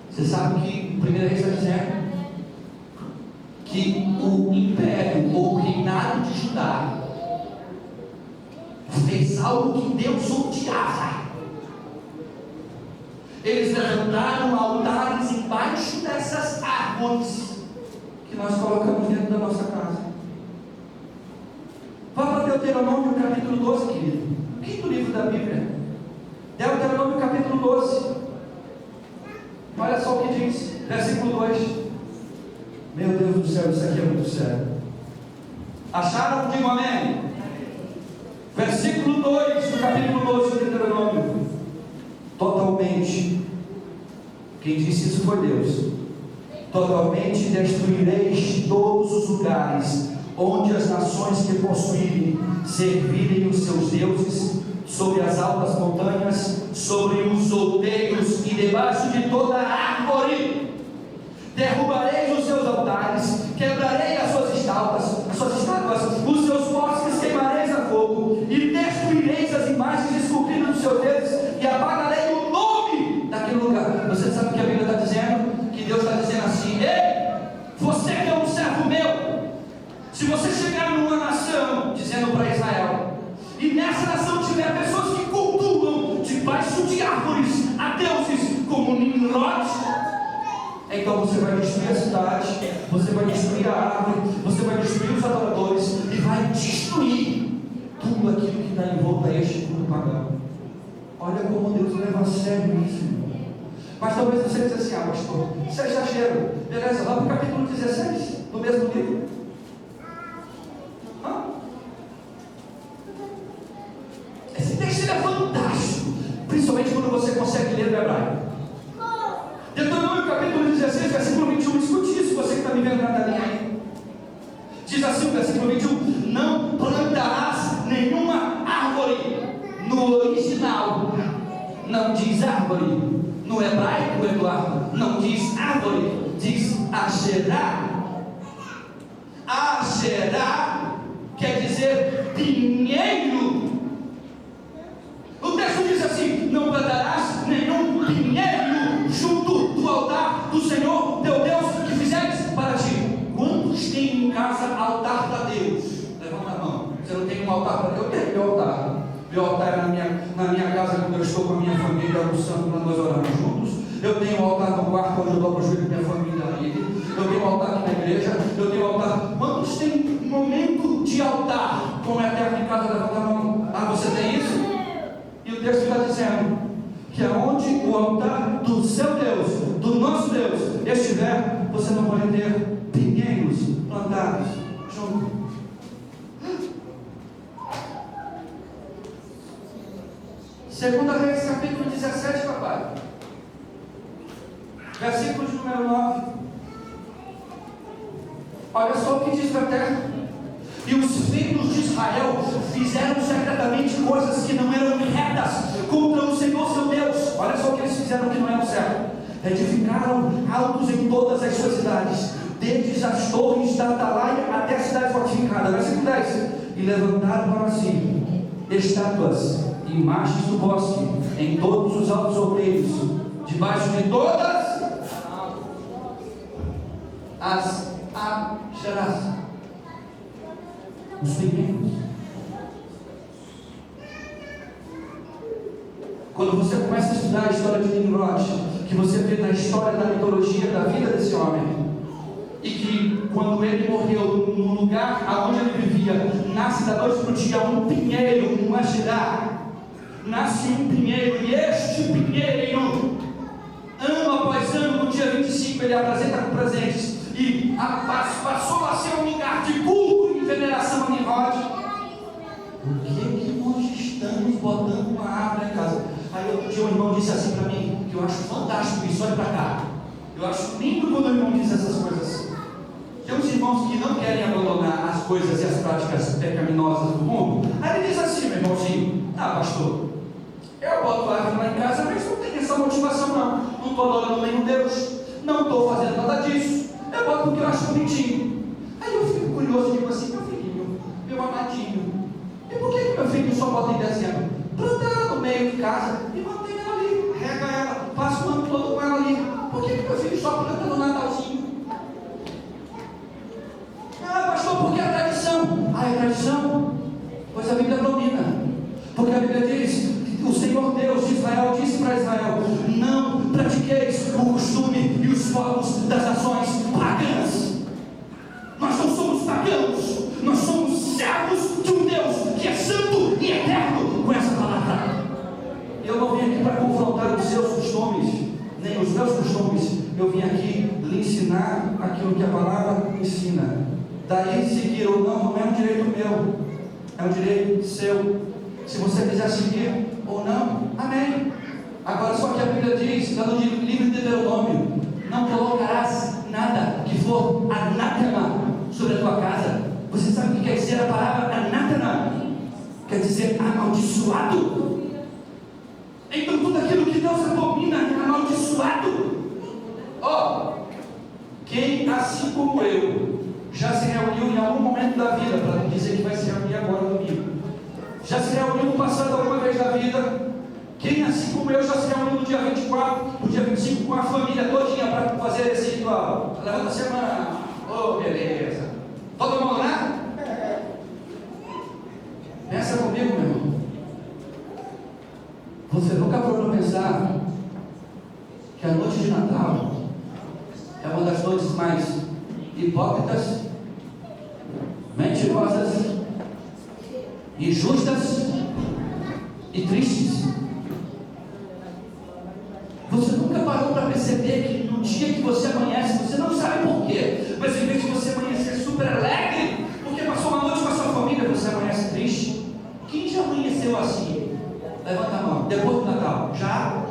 você sabe que o 1 Reis está dizendo que o império ou o reinado de Judá fez algo que Deus odiava. Eles levantaram altares embaixo dessas árvores que nós colocamos dentro da nossa casa. Vá para Deuteronômio capítulo 12, querido, quinto livro da Bíblia. Deuteronômio capítulo 12, olha só o que diz, versículo 2. Meu Deus do céu, isso aqui é muito sério. Acharam? Digam amém. Versículo 2 do capítulo 12 do Deuteronômio. Totalmente, quem disse isso foi Deus. Totalmente destruireis todos os lugares onde as nações que possuírem servirem os seus deuses, sobre as altas montanhas, sobre os outeiros e debaixo de toda árvore. Derrubareis os seus altares, quebrarei as suas estátuas, os seus postes queimareis a fogo, e destruireis as imagens esculpidas dos seus dedos, e apagarei o nome daquele lugar. Você sabe o que a Bíblia está dizendo? Que Deus está dizendo assim: ei, você que é um servo meu, se você chegar numa nação, dizendo para Israel, e nessa nação tiver pessoas que cultuam debaixo de árvores a deuses como Nimrod, então você vai destruir a cidade, você vai destruir a árvore, você vai destruir os adoradores e vai destruir tudo aquilo que está em volta a este culto pagão. Olha como Deus leva a sério isso. Mas talvez você diga assim: ah, pastor, isso é exagero. Beleza, lá para o capítulo 16 do mesmo livro. Esse texto é fantástico, principalmente quando você consegue ler o hebraico. Deuteronômio capítulo 16, versículo 21, escute isso, você que está me vendo na telinha aí. Diz assim o versículo 21: não plantarás nenhuma árvore. No original não diz árvore. No hebraico, Eduardo, não diz árvore, diz Asherá. Asherá quer dizer pinheiro. O texto diz assim: não plantarás nenhum pinheiro junto do altar do Senhor teu Deus que fizeres para ti. Quantos têm em casa altar para Deus? Levanta a mão. Você não tem um altar para Deus? Eu tenho meu altar. Meu altar é na minha casa, quando eu estou com a minha família almoçando para nós orarmos juntos. Eu tenho um altar no quarto, onde eu dobro o joelho da minha família ali. Eu tenho um altar aqui na igreja. Eu tenho um altar. Quantos têm momento de altar com o Eterno em casa? Levanta a mão. Ah, você tem isso? E o texto está dizendo que aonde o altar do seu Deus, do nosso Deus, estiver, você não pode ter pinheiros plantados junto. Segunda Reis capítulo 17, papai, versículo de número 9. Olha só o que diz a terra: e os filhos de Israel fizeram secretamente coisas que não eram retas contra o Senhor seu Deus. Olha só o que eles fizeram que não era certo. Edificaram altos em todas as suas cidades, desde as torres da Atalaia até a cidade fortificada. Versículo 10. E levantaram para si estátuas, imagens do bosque, em todos os altos outeiros, debaixo de todas as Asherás, os pinheiros. Quando você começa a estudar a história de Nimrod, que você vê na história da mitologia da vida desse homem, e que quando ele morreu no lugar onde ele vivia, nasce da noite para o dia um pinheiro, um agirá, nasce um pinheiro, e este pinheiro, ano após ano, no dia 25, ele apresenta com presentes, e passou a ser um lugar de culto e veneração a Nimrod. Por que nós estamos botando uma árvore em casa? Aí outro dia um irmão disse assim para mim, que eu acho fantástico isso, olha para cá. Eu acho lindo quando o irmão diz essas coisas. Tem uns irmãos que não querem abandonar as coisas e as práticas pecaminosas do mundo. Aí ele diz assim, meu irmãozinho, pastor, eu boto árvore lá em casa, mas não tem essa motivação não. Não estou adorando nenhum Deus, não estou fazendo nada disso. Eu boto porque eu acho bonitinho. Aí eu fico curioso e digo assim, meu filhinho, meu amadinho, e por que meu filho só bota em dezembro? Planta ela no meio de casa e mantém ela ali, rega ela, passa o ano todo com ela ali. Por que meu filho só planta no Natalzinho? Pastor, porque é tradição. É tradição? Pois a Bíblia domina. Porque a Bíblia diz, o Senhor Deus de Israel disse para Israel, não pratiqueis o costume e os povos das nações pagãs. Nós não somos pagãos, nós somos servos de um Deus que é santo e eterno. Com essa palavra, eu não vim aqui para confrontar os seus costumes, nem os meus costumes. Eu vim aqui lhe ensinar aquilo que a palavra ensina. Daí seguir ou não é um direito meu, é um direito seu. Se você quiser seguir ou não, amém. Agora só que a Bíblia diz, está no livro de Deuteronômio, não colocarás nada que for anátema sobre a tua casa. Você sabe o que quer dizer a palavra anátema? Quer dizer amaldiçoado. Então tudo aquilo que Deus abomina é amaldiçoado. Quem assim como eu já se reuniu em algum momento da vida, para não dizer que vai se reunir agora comigo, já se reuniu no passado alguma vez da vida? Quem assim como eu já se reuniu no dia 24, no dia 25 com a família todinha para fazer esse ritual? Levanta a semana, beleza, todo mundo lá? Pensa comigo, meu irmão. Você nunca parou para pensar que a noite de Natal é uma das noites mais hipócritas, mentirosas, injustas e tristes? Você nunca parou para perceber que no dia que você amanhece, você não sabe porquê, mas em vez de você amanhecer super alegre, porque passou uma noite com a sua família, você amanhece triste? Quem já amanheceu assim? Levanta a mão. Depois do Natal? Já?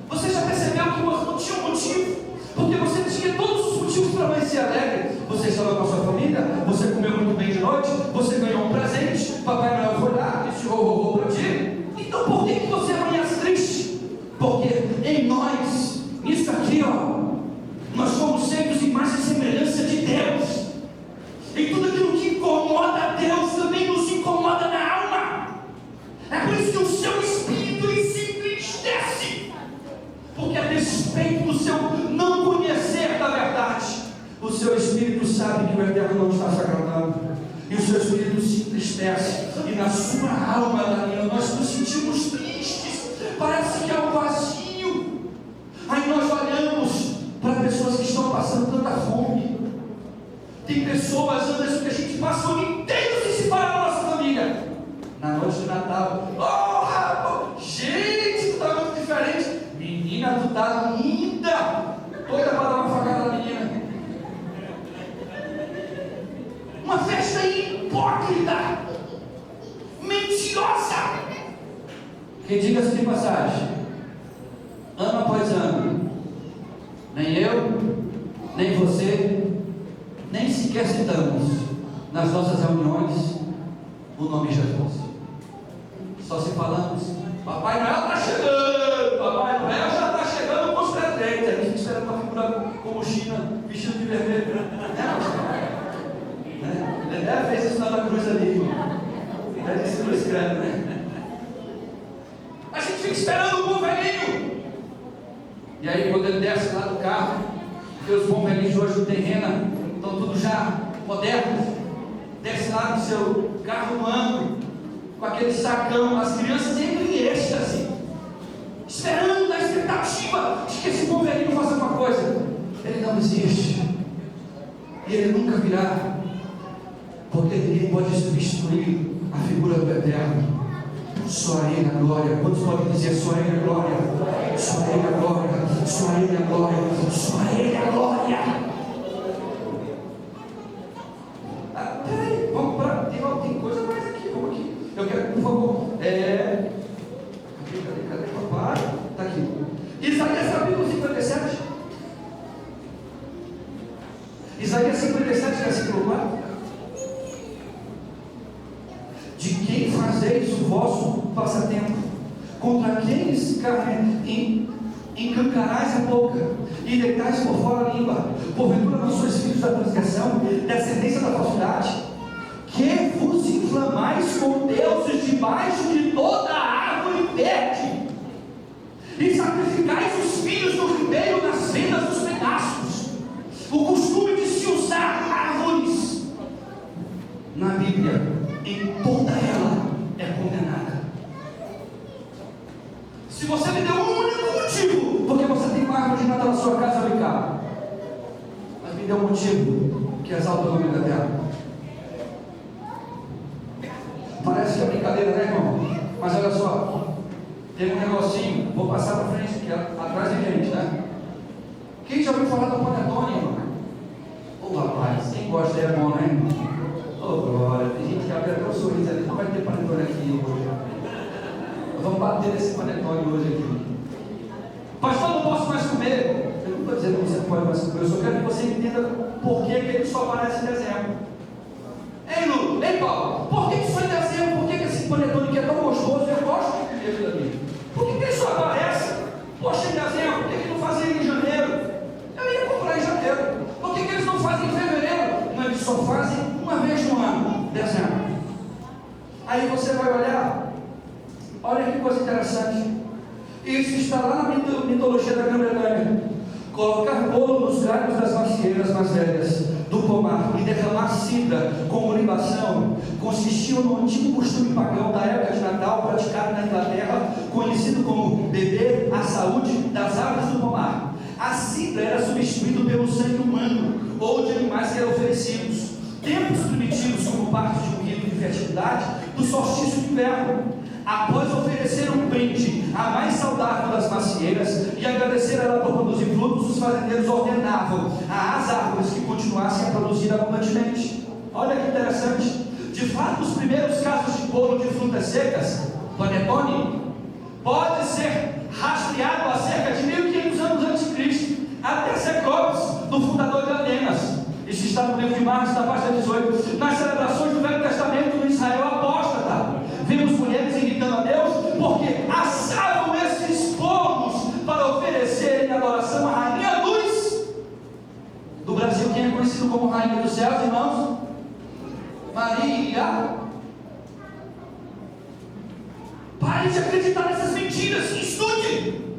Você já percebeu que não tinha um motivo? Porque você tinha todos os motivos para amanhecer alegre. Você estava com a sua família, você comeu muito bem de noite, você ganhou um presente, Papai Noel foi lá, disse ho para ti. Então por que você amanhece triste? Porque em nós, isso aqui nós somos feitos imagem e semelhança de Deus. E tudo aquilo que incomoda a Deus também nos incomoda na alma. É por isso que o seu espírito se entristece, porque a despeito do seu não conhecer da verdade, o seu espírito sabe que o eterno não está se agradando, e o seu espírito se entristece, e na sua alma, Daniel, nós nos sentimos tristes, parece que é um vazio. Aí nós olhamos para pessoas que estão passando tanta fome. Tem pessoas, Anderson, que a gente passa o ano inteiro sem se parar da nossa família. Na noite de Natal, rapaz, gente, tu está muito diferente. Menina, tu está linda. Toda para dar uma facada na menina. Uma festa hipócrita, mentirosa. Que diga-se de passagem, ano após ano, nem eu, nem você, nem sequer citamos nas nossas reuniões o nome Jesus. Só se falamos, Papai Noel está chegando, Papai Noel já está chegando com os presentes. A gente espera uma figura como China, vestido de vermelho. Dedé fez isso na cruz ali. Ele disse cruz credo, né? A gente fica esperando o bom velhinho. E aí quando ele desce lá do carro, porque os bons velhinhos hoje do terreno estão tudo já modernos, desce lá no seu carro no ano, com aquele sacão, as crianças entram em êxtase, esperando na expectativa de que esse povo aí não faça alguma coisa. Ele não existe, e ele nunca virá, porque ninguém pode substituir a figura do Eterno. Só a Ele a glória. Quantos podem dizer só a Ele a glória? Só a Ele a glória, só a Ele a glória, só a Ele a glória. Peraí, vamos para. Tem coisa mais aqui, vamos aqui. Eu quero, por favor. Cadê, papai? Está aqui. Isaías capítulo 57. Isaías 57, versículo 4. De quem fazeis o vosso passatempo? Contra quem encancarais a boca e deitais por fora a língua? Porventura não sois filhos da transgressão, descendência da falsidade? Que vos inflamais com deuses debaixo de toda a árvore verde, e sacrificais os filhos do ribeiro nas vendas dos pedaços. O costume de se usar árvores na Bíblia, em toda ela, é condenada. Se você me deu um único motivo, porque você tem uma árvore de Natal na sua casa, vem cá, mas me deu um motivo que exalta o nome da terra. Parece que é brincadeira, né, irmão? Mas olha só, tem um negocinho, vou passar para frente, que é atrás da gente, né? Quem já ouviu falar do panetone, irmão? Ô rapaz, quem gosta é bom, né, irmão? Oh, glória, tem gente que abre até o sorriso ali, não vai ter panetone aqui hoje. Vamos bater nesse panetone hoje aqui. Pastor, não posso mais comer. Eu não estou dizendo que você não pode mais comer, eu só quero que você entenda por que ele só aparece em dezembro. Ei, Lu, ei, Paulo, por que só em dezembro? Por que esse panetone que é tão gostoso, eu gosto de comer aquilo ali? Por que ele só aparece? Poxa, em dezembro, por que não fazem em janeiro? Eu ia comprar em janeiro. Por que eles não fazem em fevereiro? Não, eles só fazem uma vez no ano, dezembro. Aí você vai olhar, olha que coisa interessante. Isso está lá na mitologia da Grã-Bretanha. Colocar bolo nos galhos das macieiras mais velhas do pomar e derramar cidra como libação consistia no antigo costume pagão da época de Natal praticado na Inglaterra, conhecido como beber a saúde das árvores do pomar. A cidra era substituída pelo sangue humano ou de animais que eram oferecidos. Tempos primitivos, como parte de um rito de fertilidade do solstício de inverno. Após oferecer um brinde a mais saudável das macieiras e agradecer a ela por produzir frutos, os fazendeiros ordenavam às árvores que continuassem a produzir abundantemente. Olha que interessante. De fato, os primeiros casos de bolo de frutas secas, panetone, pode ser rastreado a cerca de 1500 anos antes de Cristo, até Cecropes, do fundador de Atenas. Isso está no livro de Marcos, na página 18. Nas celebrações do Velho Testamento no Israel apóstata, vimos mulheres irritando a Deus porque assavam esses bolos para oferecerem adoração à Rainha Luz do Brasil. Quem é conhecido como Rainha dos Céus, irmãos? Maria. Pare de acreditar nessas mentiras, estude.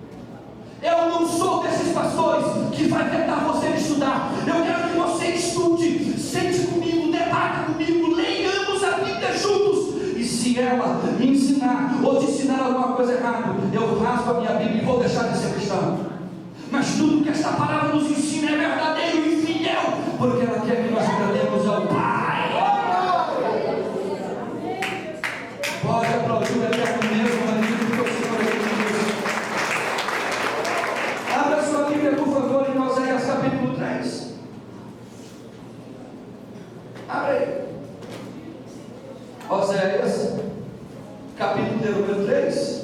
Eu não sou desses pastores que vai tentar você estudar. Eu quero que você estude, sente comigo, debata comigo, leiamos a Bíblia juntos. E se ela me ensinar ou te ensinar alguma coisa errada, eu rasgo a minha Bíblia e vou deixar de ser cristão. Mas tudo que esta palavra nos ensina é verdadeiro e fiel, porque ela quer que nós agrademos ao Pai. Pode aplaudir o Eterno mesmo, porque o Senhor é Deus. Abra sua Bíblia, por favor, em Oséias capítulo 3. Abre aí. Oséias, capítulo de número 3.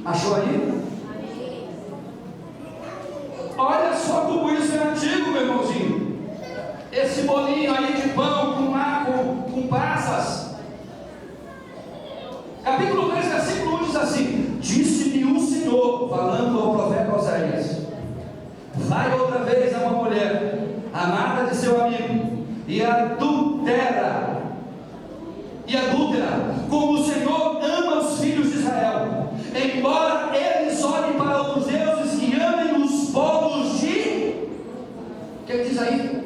Achou aí? Olha só como isso é antigo, meu irmãozinho. Esse bolinho aí de pão com passas. Capítulo 3, versículo 1 diz assim: disse-me o Senhor, falando ao profeta Oséias: vai outra vez a uma mulher amada de seu amigo e adúltera, como o Senhor ama os filhos de Israel, embora eles olhem para os deuses e amem os povos de... O que diz aí?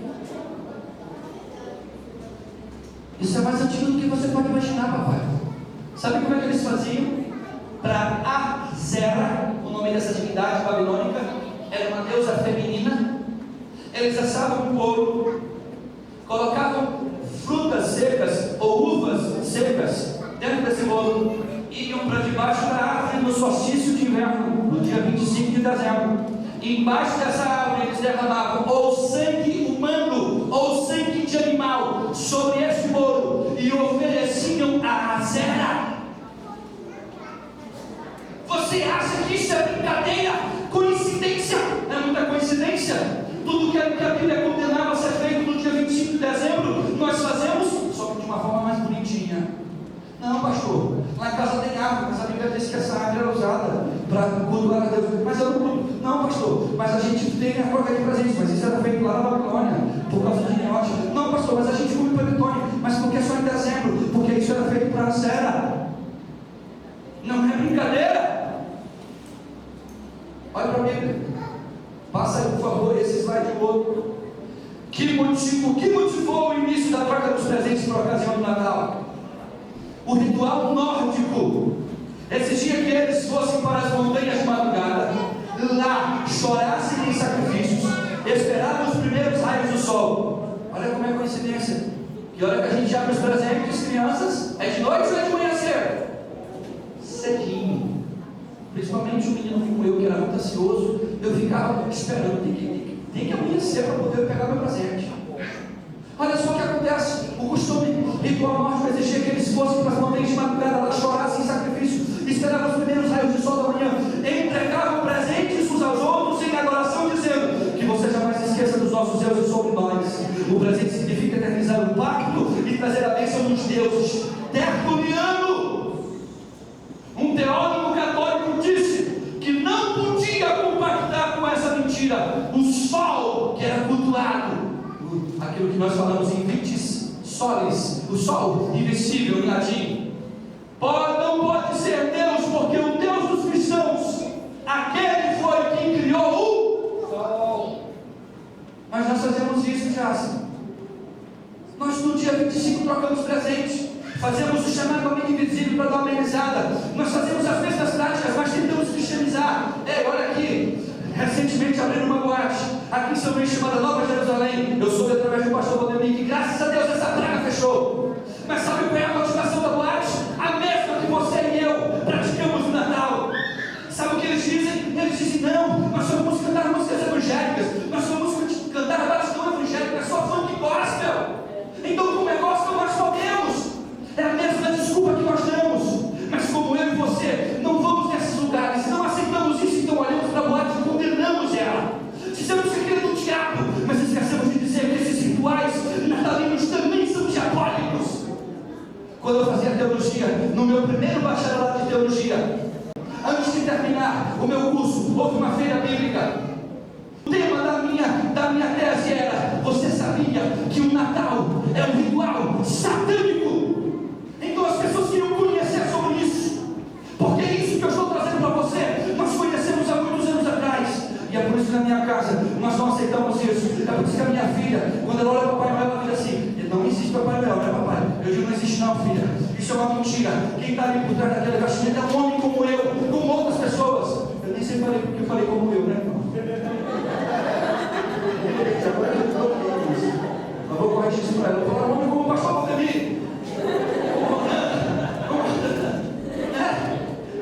Isso é mais antigo do que você pode imaginar. Sabe como é que eles faziam? Para Azera, o nome dessa divindade babilônica, era uma deusa feminina. Eles assavam um couro, colocavam frutas secas ou uvas secas dentro desse bolo, iam para debaixo da árvore no solstício de inverno, no dia 25 de dezembro. E embaixo dessa árvore eles derramavam ou sangue humano ou sangue de animal sobre esse bolo e ofereciam a Azera. Você acha que isso é brincadeira? Coincidência? É muita coincidência? Tudo que a Bíblia condenava a ser feito no dia 25 de dezembro, nós fazemos, só que de uma forma mais bonitinha. Não, pastor, lá em casa tem árvore, mas a Bíblia diz que essa árvore era usada para cultuar a Deus. Mas eu não culto. Não, pastor, mas a gente tem a colocar de presente, mas isso era feito lá na Babilônia, por causa de Niote. Não, pastor, mas a gente come panetone, mas por que só em dezembro? Porque isso era feito para a Azera. Não é brincadeira. Olha para a Bíblia. Passa aí, por favor, esse slide outro. Que motivou o início da troca dos presentes para a ocasião do Natal? O ritual nórdico exigia que eles fossem para as montanhas de madrugada, lá chorassem em sacrifícios, esperavam os primeiros raios do sol. Olha como é coincidência. Que hora que a gente abre os presentes, crianças? É de noite ou é de manhã cedo? Cedinho. Principalmente um menino como eu, que era muito ansioso, eu ficava esperando, tem que amanhecer para poder pegar meu presente. Olha só o que acontece. O costume ritual nórdico exigia que eles fossem para as montanhas de madrugada, lá chorassem em sacrifício, esperavam os primeiros raios de sol da manhã, entregavam presentes uns aos outros em adoração, dizendo: que você jamais se esqueça dos nossos deuses sobre nós. O presente significa eternizar o pacto e trazer a bênção dos deuses. Tertuliano, um teólogo católico, disse que não podia compactar com essa mentira. O sol que era cultuado, aquilo que nós falamos em vitis solis, o sol invisível em latim, não pode ser Deus, porque o Deus dos cristãos, aquele foi quem criou o sol. Mas nós fazemos isso já assim. Nós no dia 25 trocamos presentes, fazemos o chamado amigo invisível para dar uma amenizada. Nós fazemos as mesmas práticas, mas tentamos cristianizar. Ei, olha aqui, recentemente abriram uma boate aqui em São Luís chamada Nova Jerusalém. Eu soube através do pastor Valdemir que graças a Deus essa praga fechou. Mas sabe qual é a motivação da boate? A mesma que você e eu praticamos no Natal. Sabe o que eles dizem? Eles dizem: não, nós só vamos cantar músicas evangélicas, nós só vamos cantar várias não evangélicas, só funk gospel. Então, como é gospel, nós podemos. É a mesma desculpa que nós damos. Mas como eu e você não vamos nesses lugares, não aceitamos isso, então olhamos para a boate e condenamos ela. Dizemos que aquilo é do diabo, mas esquecemos de dizer que esses rituais natalinos também são diabólicos. Quando eu fazia teologia, no meu primeiro bacharelado de teologia, antes de terminar o meu curso, houve uma feira bíblica. O tema da minha tese era: você sabia que o Natal é um ritual satânico? Então as pessoas queriam conhecer sobre isso, porque é isso que eu estou trazendo para você. Nós conhecemos há muitos anos atrás, e é por isso que na minha casa nós não aceitamos isso. É por isso que a minha filha, quando ela olha para o Papai Noel, ela diz assim: não existe Papai Noel, né, papai? Eu digo: não existe não, filha, isso é uma mentira. Quem está ali por trás daquela vestimenta é um homem como eu, como outras pessoas. Eu nem sei porque eu falei como eu, né, irmão? Eu vou corrigir isso para ela. Eu vou falar: homem como o pastor Valdemir.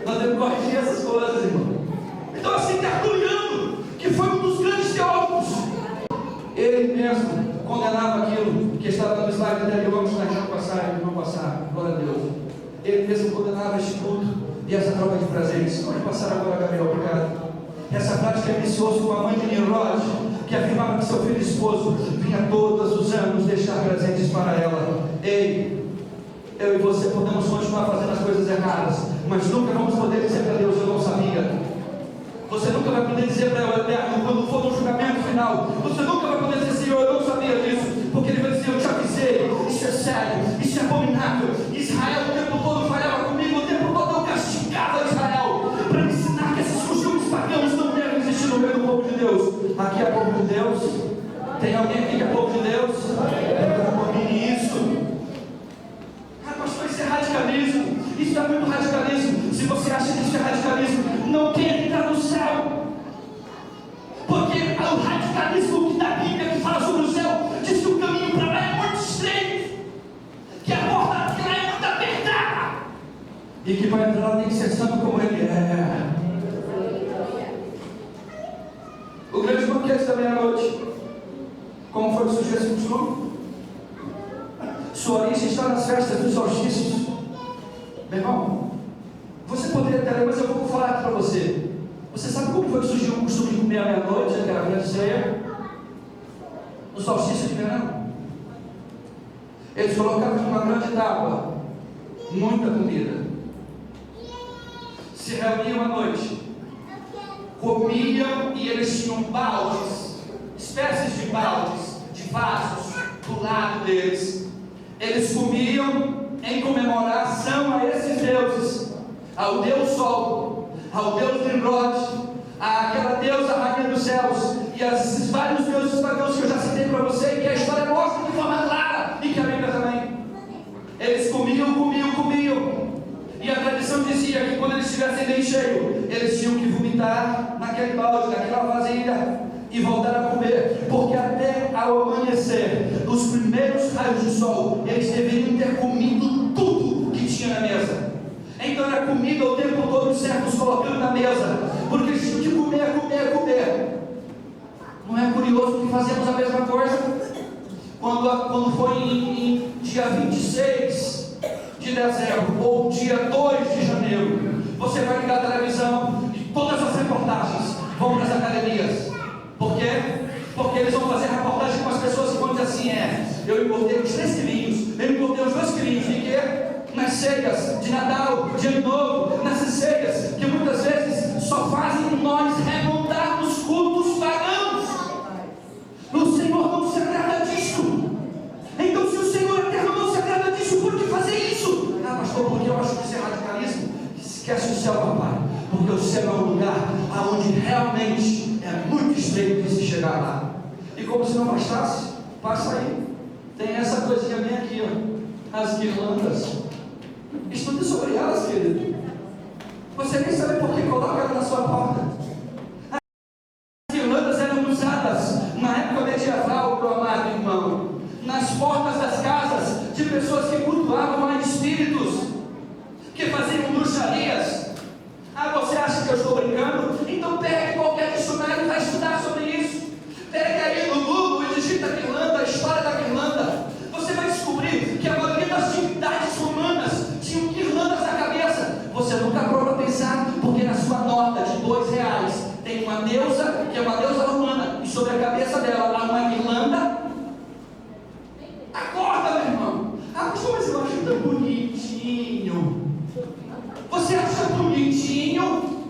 Nós temos que corrigir essas coisas, irmão. Então, assim, Tertuliano, que foi um dos grandes teólogos, ele mesmo condenava aquilo que estava no slide anterior. Vamos não passar, glória a Deus. Ele mesmo condenava este culto e essa troca de presentes. Pode passar agora, Gabriel, obrigado. Essa prática é viciosa com a mãe de Nimrod, que afirmava que seu filho esposo vinha todos os anos deixar presentes para ela. Ei, eu e você podemos continuar fazendo as coisas erradas, mas nunca vamos poder dizer para Deus: eu não sabia. Você nunca vai poder dizer para o Eterno, quando for no julgamento final, você nunca vai poder dizer: Senhor, eu não sabia disso, porque Ele vai dizer: eu te avisei, isso é sério, isso é abominável. Israel o tempo todo falhava comigo, o tempo todo eu castigava Israel, para me ensinar que esses costumes pagãos não devem existir no meio do povo de Deus. Aqui é povo de Deus? Tem alguém aqui que é povo de Deus? Não abomine isso. Ah, pastor, isso é radicalismo, isso é muito muito radicalismo. Se você acha que isso é radicalismo, não quer entrar no céu. Porque o radicalismo que da Bíblia que fala sobre o céu diz que o caminho para lá é muito estreito, que a porta de lá é muito apertada, e que para entrar lá tem que ser santo como ele é. O grande banquete da meia-noite, como foi que surgiu esse costume? Sua origem está nas festas dos solstícios. Meu irmão, você poderia ter, mas eu vou falar aqui para você. Você sabe como foi que surgiu o costume de comer à meia-noite, que era a grande ceia? No solstício de verão. Eles colocavam numa grande tábua muita comida. Se reuniam à noite, comiam, e eles tinham baldes, espécies de baldes, de vasos do lado deles. Eles comiam em comemoração a esses deuses, ao Deus Sol, ao Deus Nimrod, àquela deusa rainha dos céus, e a esses vários deuses pagãos que eu já citei para você, e que a história mostra de forma clara, e que a Bíblia também. Eles comiam, e a tradição dizia que quando eles estivessem bem cheios, eles tinham que vomitar naquele balde, naquela vasilha, e voltar a comer, porque até ao amanhecer, os primeiros raios de sol, eles deveriam ter comido tudo que tinha na mesa. Então era comida o tempo todo, os servos colocando na mesa, porque eles tinham que comer. Não é curioso que fazemos a mesma coisa? Quando foi em dia 26 de dezembro, ou dia 2 de janeiro, você vai ligar a televisão e todas as reportagens vão para as academias. Por quê? Porque eles vão fazer reportagem com as pessoas que vão dizer assim: eu engordei os 3 quilinhos, eu engordei os 2 quilinhos, de quê? Nas ceias de Natal, de Ano Novo, nessas ceias que muitas vezes só fazem nós remontarmos cultos pagãos. O Senhor não se agrada disso. Então, se o Senhor eterno não se agrada disso, por que fazer isso? Pastor, porque eu acho que isso é radicalismo. Esquece o céu, papai, porque o céu é um lugar onde realmente é muito estreito de se chegar lá. E como se não bastasse, passa aí, tem essa coisinha bem aqui, ó, as guirlandas. Estude sobre elas, querido. Você nem sabe por que coloca ela na sua porta. As guirlandas eram usadas na época medieval, meu amado irmão, nas portas das casas de pessoas que cultuavam a espíritos, que faziam bruxarias. Você acha que eu estou brincando? Então pegue qualquer dicionário e vai estudar sobre isso. Pegue aí no Google e digita guirlanda, a história da guirlanda. Você vai descobrir que a maioria das divindades romanas tinham guirlandas na cabeça. Você nunca parou para pensar, porque na sua nota de R$2 tem uma deusa, que é uma deusa romana, e sobre a cabeça dela há uma guirlanda. Acorda, meu irmão. Mas eu acho tão bonitinho. Você acha bonitinho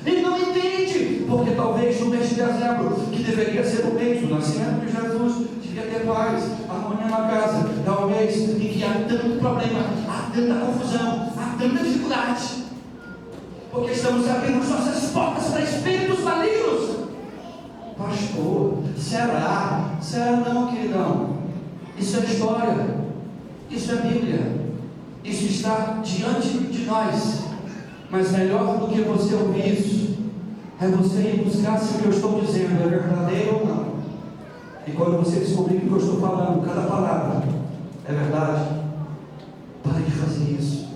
e não entende, porque talvez no mês de dezembro, que deveria ser o mês do nascimento de Jesus, devia ter paz, harmonia na casa, é o mês em que há tanto problema, há tanta confusão, há tanta dificuldade, porque estamos abrindo as nossas portas para espíritos malignos. Pastor, será? Será não, queridão? Isso é história, isso é Bíblia. Isso está diante de nós. Mas melhor do que você ouvir isso, é você ir buscar se o que eu estou dizendo é verdadeiro ou não. E quando você descobrir que o que eu estou falando, cada palavra é verdade, pare de fazer isso.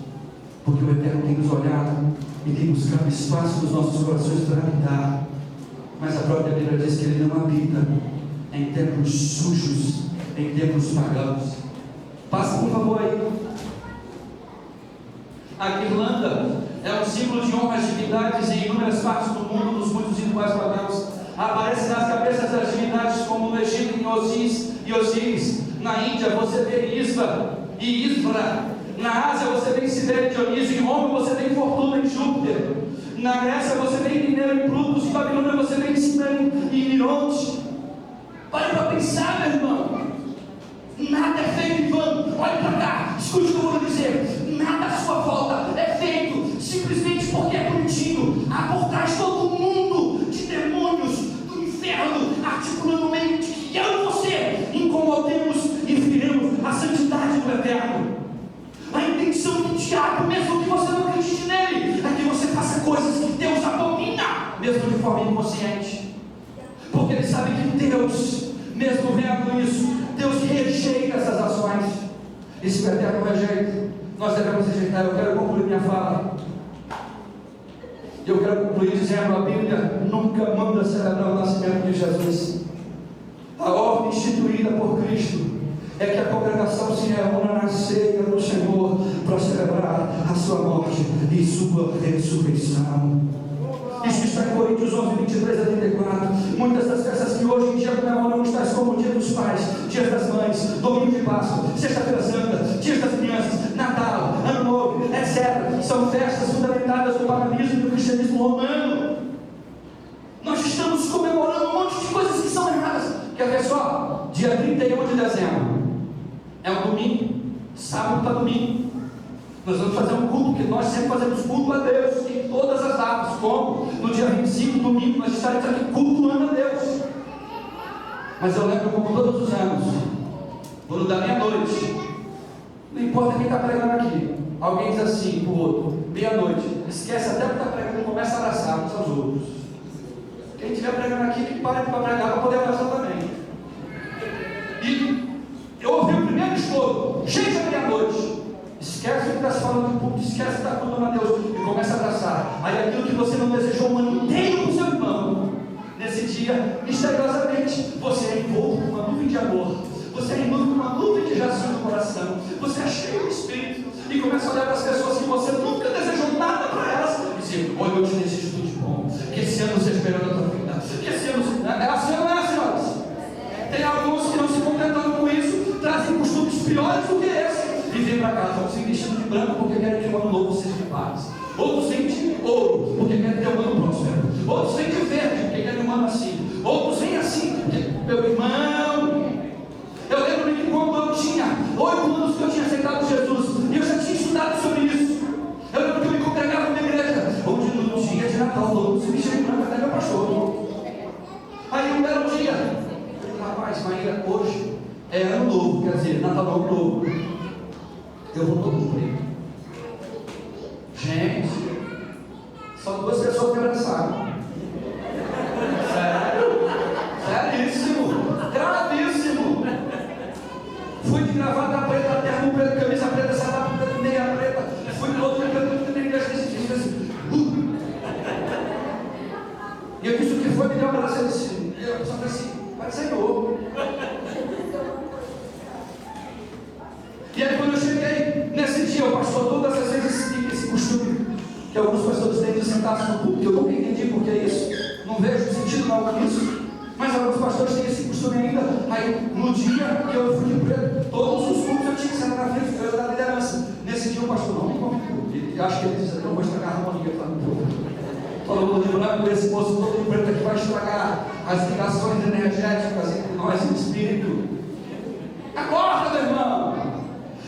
Porque o Eterno tem nos olhado e tem buscado espaço nos nossos corações para habitar. Mas a própria Bíblia diz que Ele não habita em templos sujos, em templos pagãos. Passa por favor aí. A guirlanda é um símbolo de honra às divindades em inúmeras partes do mundo, nos muitos rituais pagãos. Aparece nas cabeças das divindades, como no Egito em Osíris e Osíris. Na Índia você vê Isva e Isvra. Na Ásia você tem Cibele e Dionísio. Em Roma você tem Fortuna e Júpiter. Na Grécia você tem Minerva e Plutus. Em Babilônia você tem Cimene e Mironte. Olha para pensar, meu irmão. Nada é feito em vão. Olhe para cá, escute o que eu vou dizer. Nada à sua volta é feito simplesmente porque é bonitinho. Há por trás todo um mundo de demônios do inferno articulando o meio de que eu e você incomodemos e viremos a santidade do Eterno. A intenção do diabo, mesmo que você não acredite Deus, mesmo vendo isso, Deus rejeita essas ações. E se o Eterno rejeita, nós devemos rejeitar. Eu quero concluir minha fala. Eu quero concluir dizendo: a Bíblia nunca manda celebrar o nascimento de Jesus. A ordem instituída por Cristo é que a congregação se reúna na ceia do Senhor para celebrar a sua morte e sua ressurreição. Isso está em Coríntios 11, 23 a 34. Muitas das festas que hoje em dia comemoramos, tais como o Dia dos Pais, Dia das Mães, Domingo de Páscoa, Sexta-feira Santa, Dia das Crianças, Natal, Ano Novo, etc., são festas fundamentadas no paganismo e no cristianismo romano. Nós estamos comemorando um monte de coisas que são erradas. Quer ver só? Dia 31 de dezembro é um domingo, sábado para domingo. Nós vamos fazer um culto, porque nós sempre fazemos culto a Deus em todas as datas. Como? No dia 25, domingo, nós estaremos aqui cultuando a Deus. Mas eu lembro, como todos os anos, quando da meia-noite, não importa quem está pregando aqui, alguém diz assim para o outro: meia-noite, esquece até o que está pregando e começa a abraçar uns aos outros. Quem estiver pregando aqui, que pare para pregar para poder abraçar também. E eu ouvi o primeiro estouro: gente, é meia-noite. Esquece o que está se falando do culto, esquece o que está cultuando a Deus e começa a abraçar. Aí aquilo que você não desejou um ano inteiro para o seu irmão, nesse dia, misteriosamente, você é envolto com uma nuvem de amor, você é envolto com uma nuvem de jacinho no coração, você é cheio do Espírito e começa a olhar para as pessoas que você nunca desejou nada para elas e dizer: olha, eu te desejo tudo de bom, que esse ano seja melhor da tua vida, que esse ano é assim, não é, senhoras? Tem alguns que não se contentando com isso, trazem costumes piores do que esse. E vem para cá, vamos se vestindo de branco porque querem que o ano novo seja de paz. Outros vêm de ouro porque querem ter um ano próspero. Outros vêm de verde porque querem um ano assim. Outros vêm assim porque, meu irmão, eu lembro que quando eu tinha 8 anos que eu tinha aceitado Jesus, e eu já tinha estudado sobre isso. Eu lembro que eu me congregava na igreja, onde no dia de Natal todo mundo se vestia de branco, até meu pastor. Aí um belo dia, eu falei: rapaz, Maíra, hoje é ano novo, quer dizer, Natal não, ano novo. Eu vou todo mundo. Gente, só 2 pessoas me abraçaram. Sério? Seríssimo. Gravíssimo. Fui de gravata preta, terno preto, camisa preta, sapato preto, meia preta. Fui todo preto, nem igreja desse dia. E eu disse: o que foi? Me deu um abraço. Eu só falei assim: Pai Senhor. E aí quando eu cheguei nesse dia, o pastor todas as vezes tinha esse costume que alguns pastores têm de sentar-se no púlpito. Eu nunca entendi por que isso, não vejo sentido não nisso, mas alguns pastores têm esse costume ainda. Aí no dia que eu fui de preto, todos os cultos eu tinha que sentar na frente, eu era da liderança. Nesse dia o pastor não me convidou, ele acho que ele disse: não vou estragar a harmonia. Falou: de branco, esse moço todo de preto aqui vai estragar as ligações energéticas entre nós e o Espírito. Acorda, meu irmão!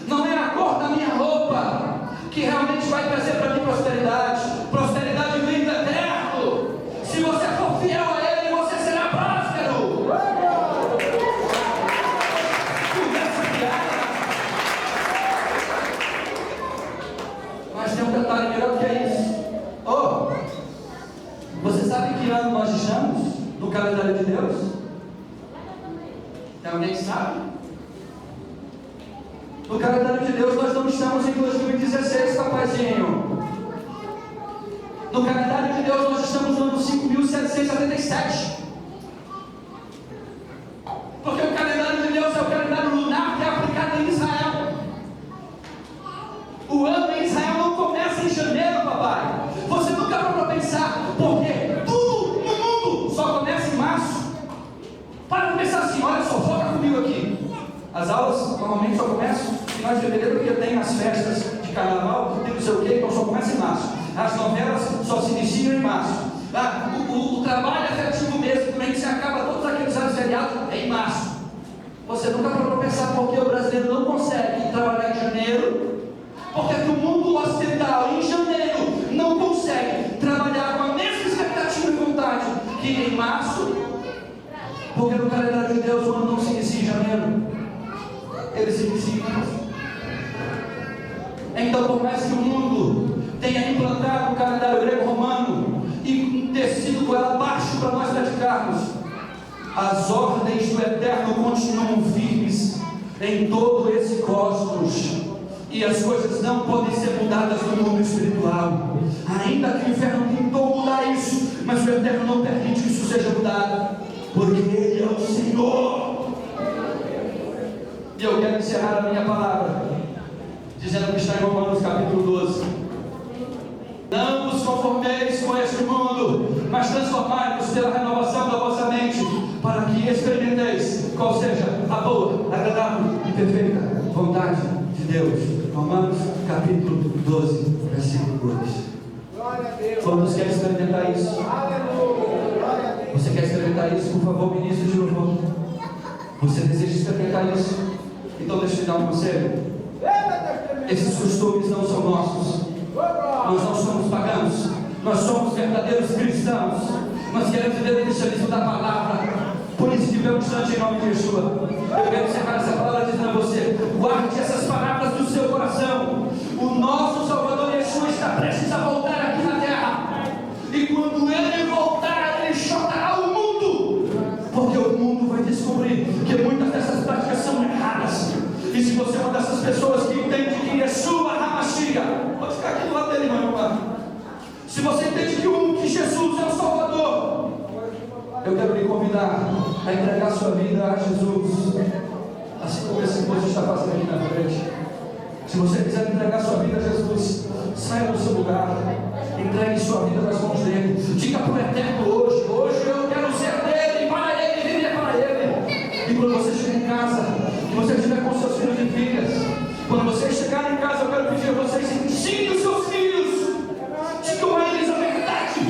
Não é a cor da minha roupa que realmente vai trazer para mim prosperidade. Prosperidade vem do Eterno. Se você for fiel a Ele, você será próspero. Mas tem um detalhe melhor que é isso. Você sabe que ano nós estamos no calendário de Deus? Tem alguém que sabe? No calendário de Deus nós não estamos em 2016, papazinho. No calendário de Deus nós estamos no ano 5.777. Porque o calendário de Deus é o calendário lunar que é aplicado em Israel. O ano em Israel não começa em janeiro, papai. Você nunca parou para pensar, porque tudo no mundo só começa em março. Para pensar assim: olha só, foca comigo aqui. As aulas normalmente só começam no final de fevereiro, porque tem as festas de carnaval, tem não sei o que, então só começa em março. As novelas só se iniciam em março. O trabalho efetivo mesmo, também que se acaba todos aqueles anos feriados, é em março. Você nunca parou para pensar por que o brasileiro não consegue trabalhar em janeiro? Porque o mundo ocidental em janeiro não consegue trabalhar com a mesma expectativa e vontade que em março? Porque no calendário de Deus o ano não se inicia em janeiro. Ele se inicia. Então, por mais que o mundo tenha implantado o calendário grego-romano e um tecido com ela baixo para nós praticarmos, as ordens eterno continuam firmes em todo esse cosmos, e as coisas não podem ser mudadas no mundo espiritual. Ainda que o inferno tentou mudar isso, mas o eterno não permite que isso seja mudado, porque Ele é o Senhor. E eu quero encerrar a minha palavra dizendo que está em Romanos capítulo 12: não vos conformeis com este mundo, mas transformai-vos pela renovação da vossa mente, para que experimenteis qual seja a boa, agradável e perfeita vontade de Deus. Romanos capítulo 12, versículo 2. Quantos querem experimentar isso? Você quer experimentar isso? Por favor, ministro de louvor. Você deseja experimentar isso? Então deixa eu te dar um conselho. Esses costumes não são nossos. Nós não somos pagãos, nós somos verdadeiros cristãos. Nós queremos viver o cristianismo da palavra. Por isso que vemos diante em nome de Yeshua. Eu quero encerrar essa palavra dizendo a você: guarde essas palavras do seu coração. O nosso Salvador Yeshua está prestes a voltar aqui na terra, e quando Ele voltar, Ele chocará o mundo, porque o mundo vai descobrir que muitas dessas práticas são erradas. E se você é uma dessas pessoas que entende que Yeshua HaMashiach, pode ficar aqui do lado dele, irmão. Se você entende que Jesus é o Salvador, eu quero lhe convidar a entregar sua vida a Jesus, assim como esse moço está fazendo aqui na frente. Se você quiser entregar sua vida a Jesus, saia do seu lugar, entregue sua vida nas mãos dele, diga para o eterno hoje: hoje eu quero ser dele, para ele, viver para ele. E quando você chegar em casa, que você estiver com seus filhos e filhas, quando você chegar em casa, eu quero pedir a vocês: ensine os seus filhos, digam a eles a verdade,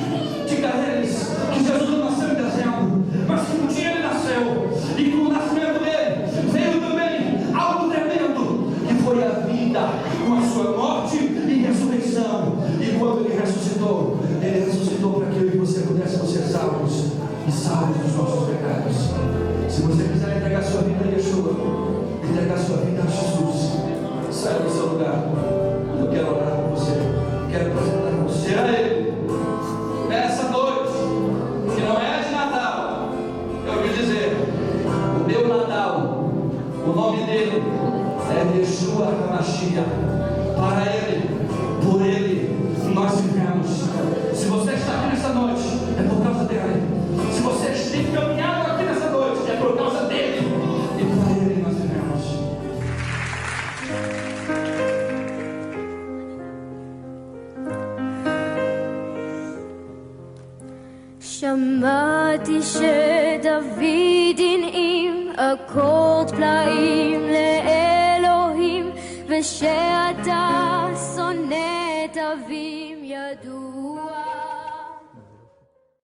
diga a eles que Jesus não nasceu em dezembro, mas que um dia ele nasceu, e com o nascimento dele veio também algo tremendo, que foi a vida, com a sua morte e ressurreição. E quando ele ressuscitou para que eu e você pudéssemos ser salvos, e salvos dos nossos pecados. Se você quiser entregar sua vida a Yeshua, entregar sua vida a Jesus, saia do seu lugar. Eu quero orar por você, quero apresentar você a Ele. Nessa noite, que não é de Natal, eu ouvi dizer: o meu Natal, o nome dele é Yeshua HaMashiach. Para Ele, por Ele, nós vivemos. Se você está aqui nessa noite, é por causa dele. Se você tem caminhado aqui nessa noite, é por causa dele. E por Ele nós vivemos. שמעתי שדוד הנעים עקרות פלאים לאלוהים, ושאתה שונא את אביו.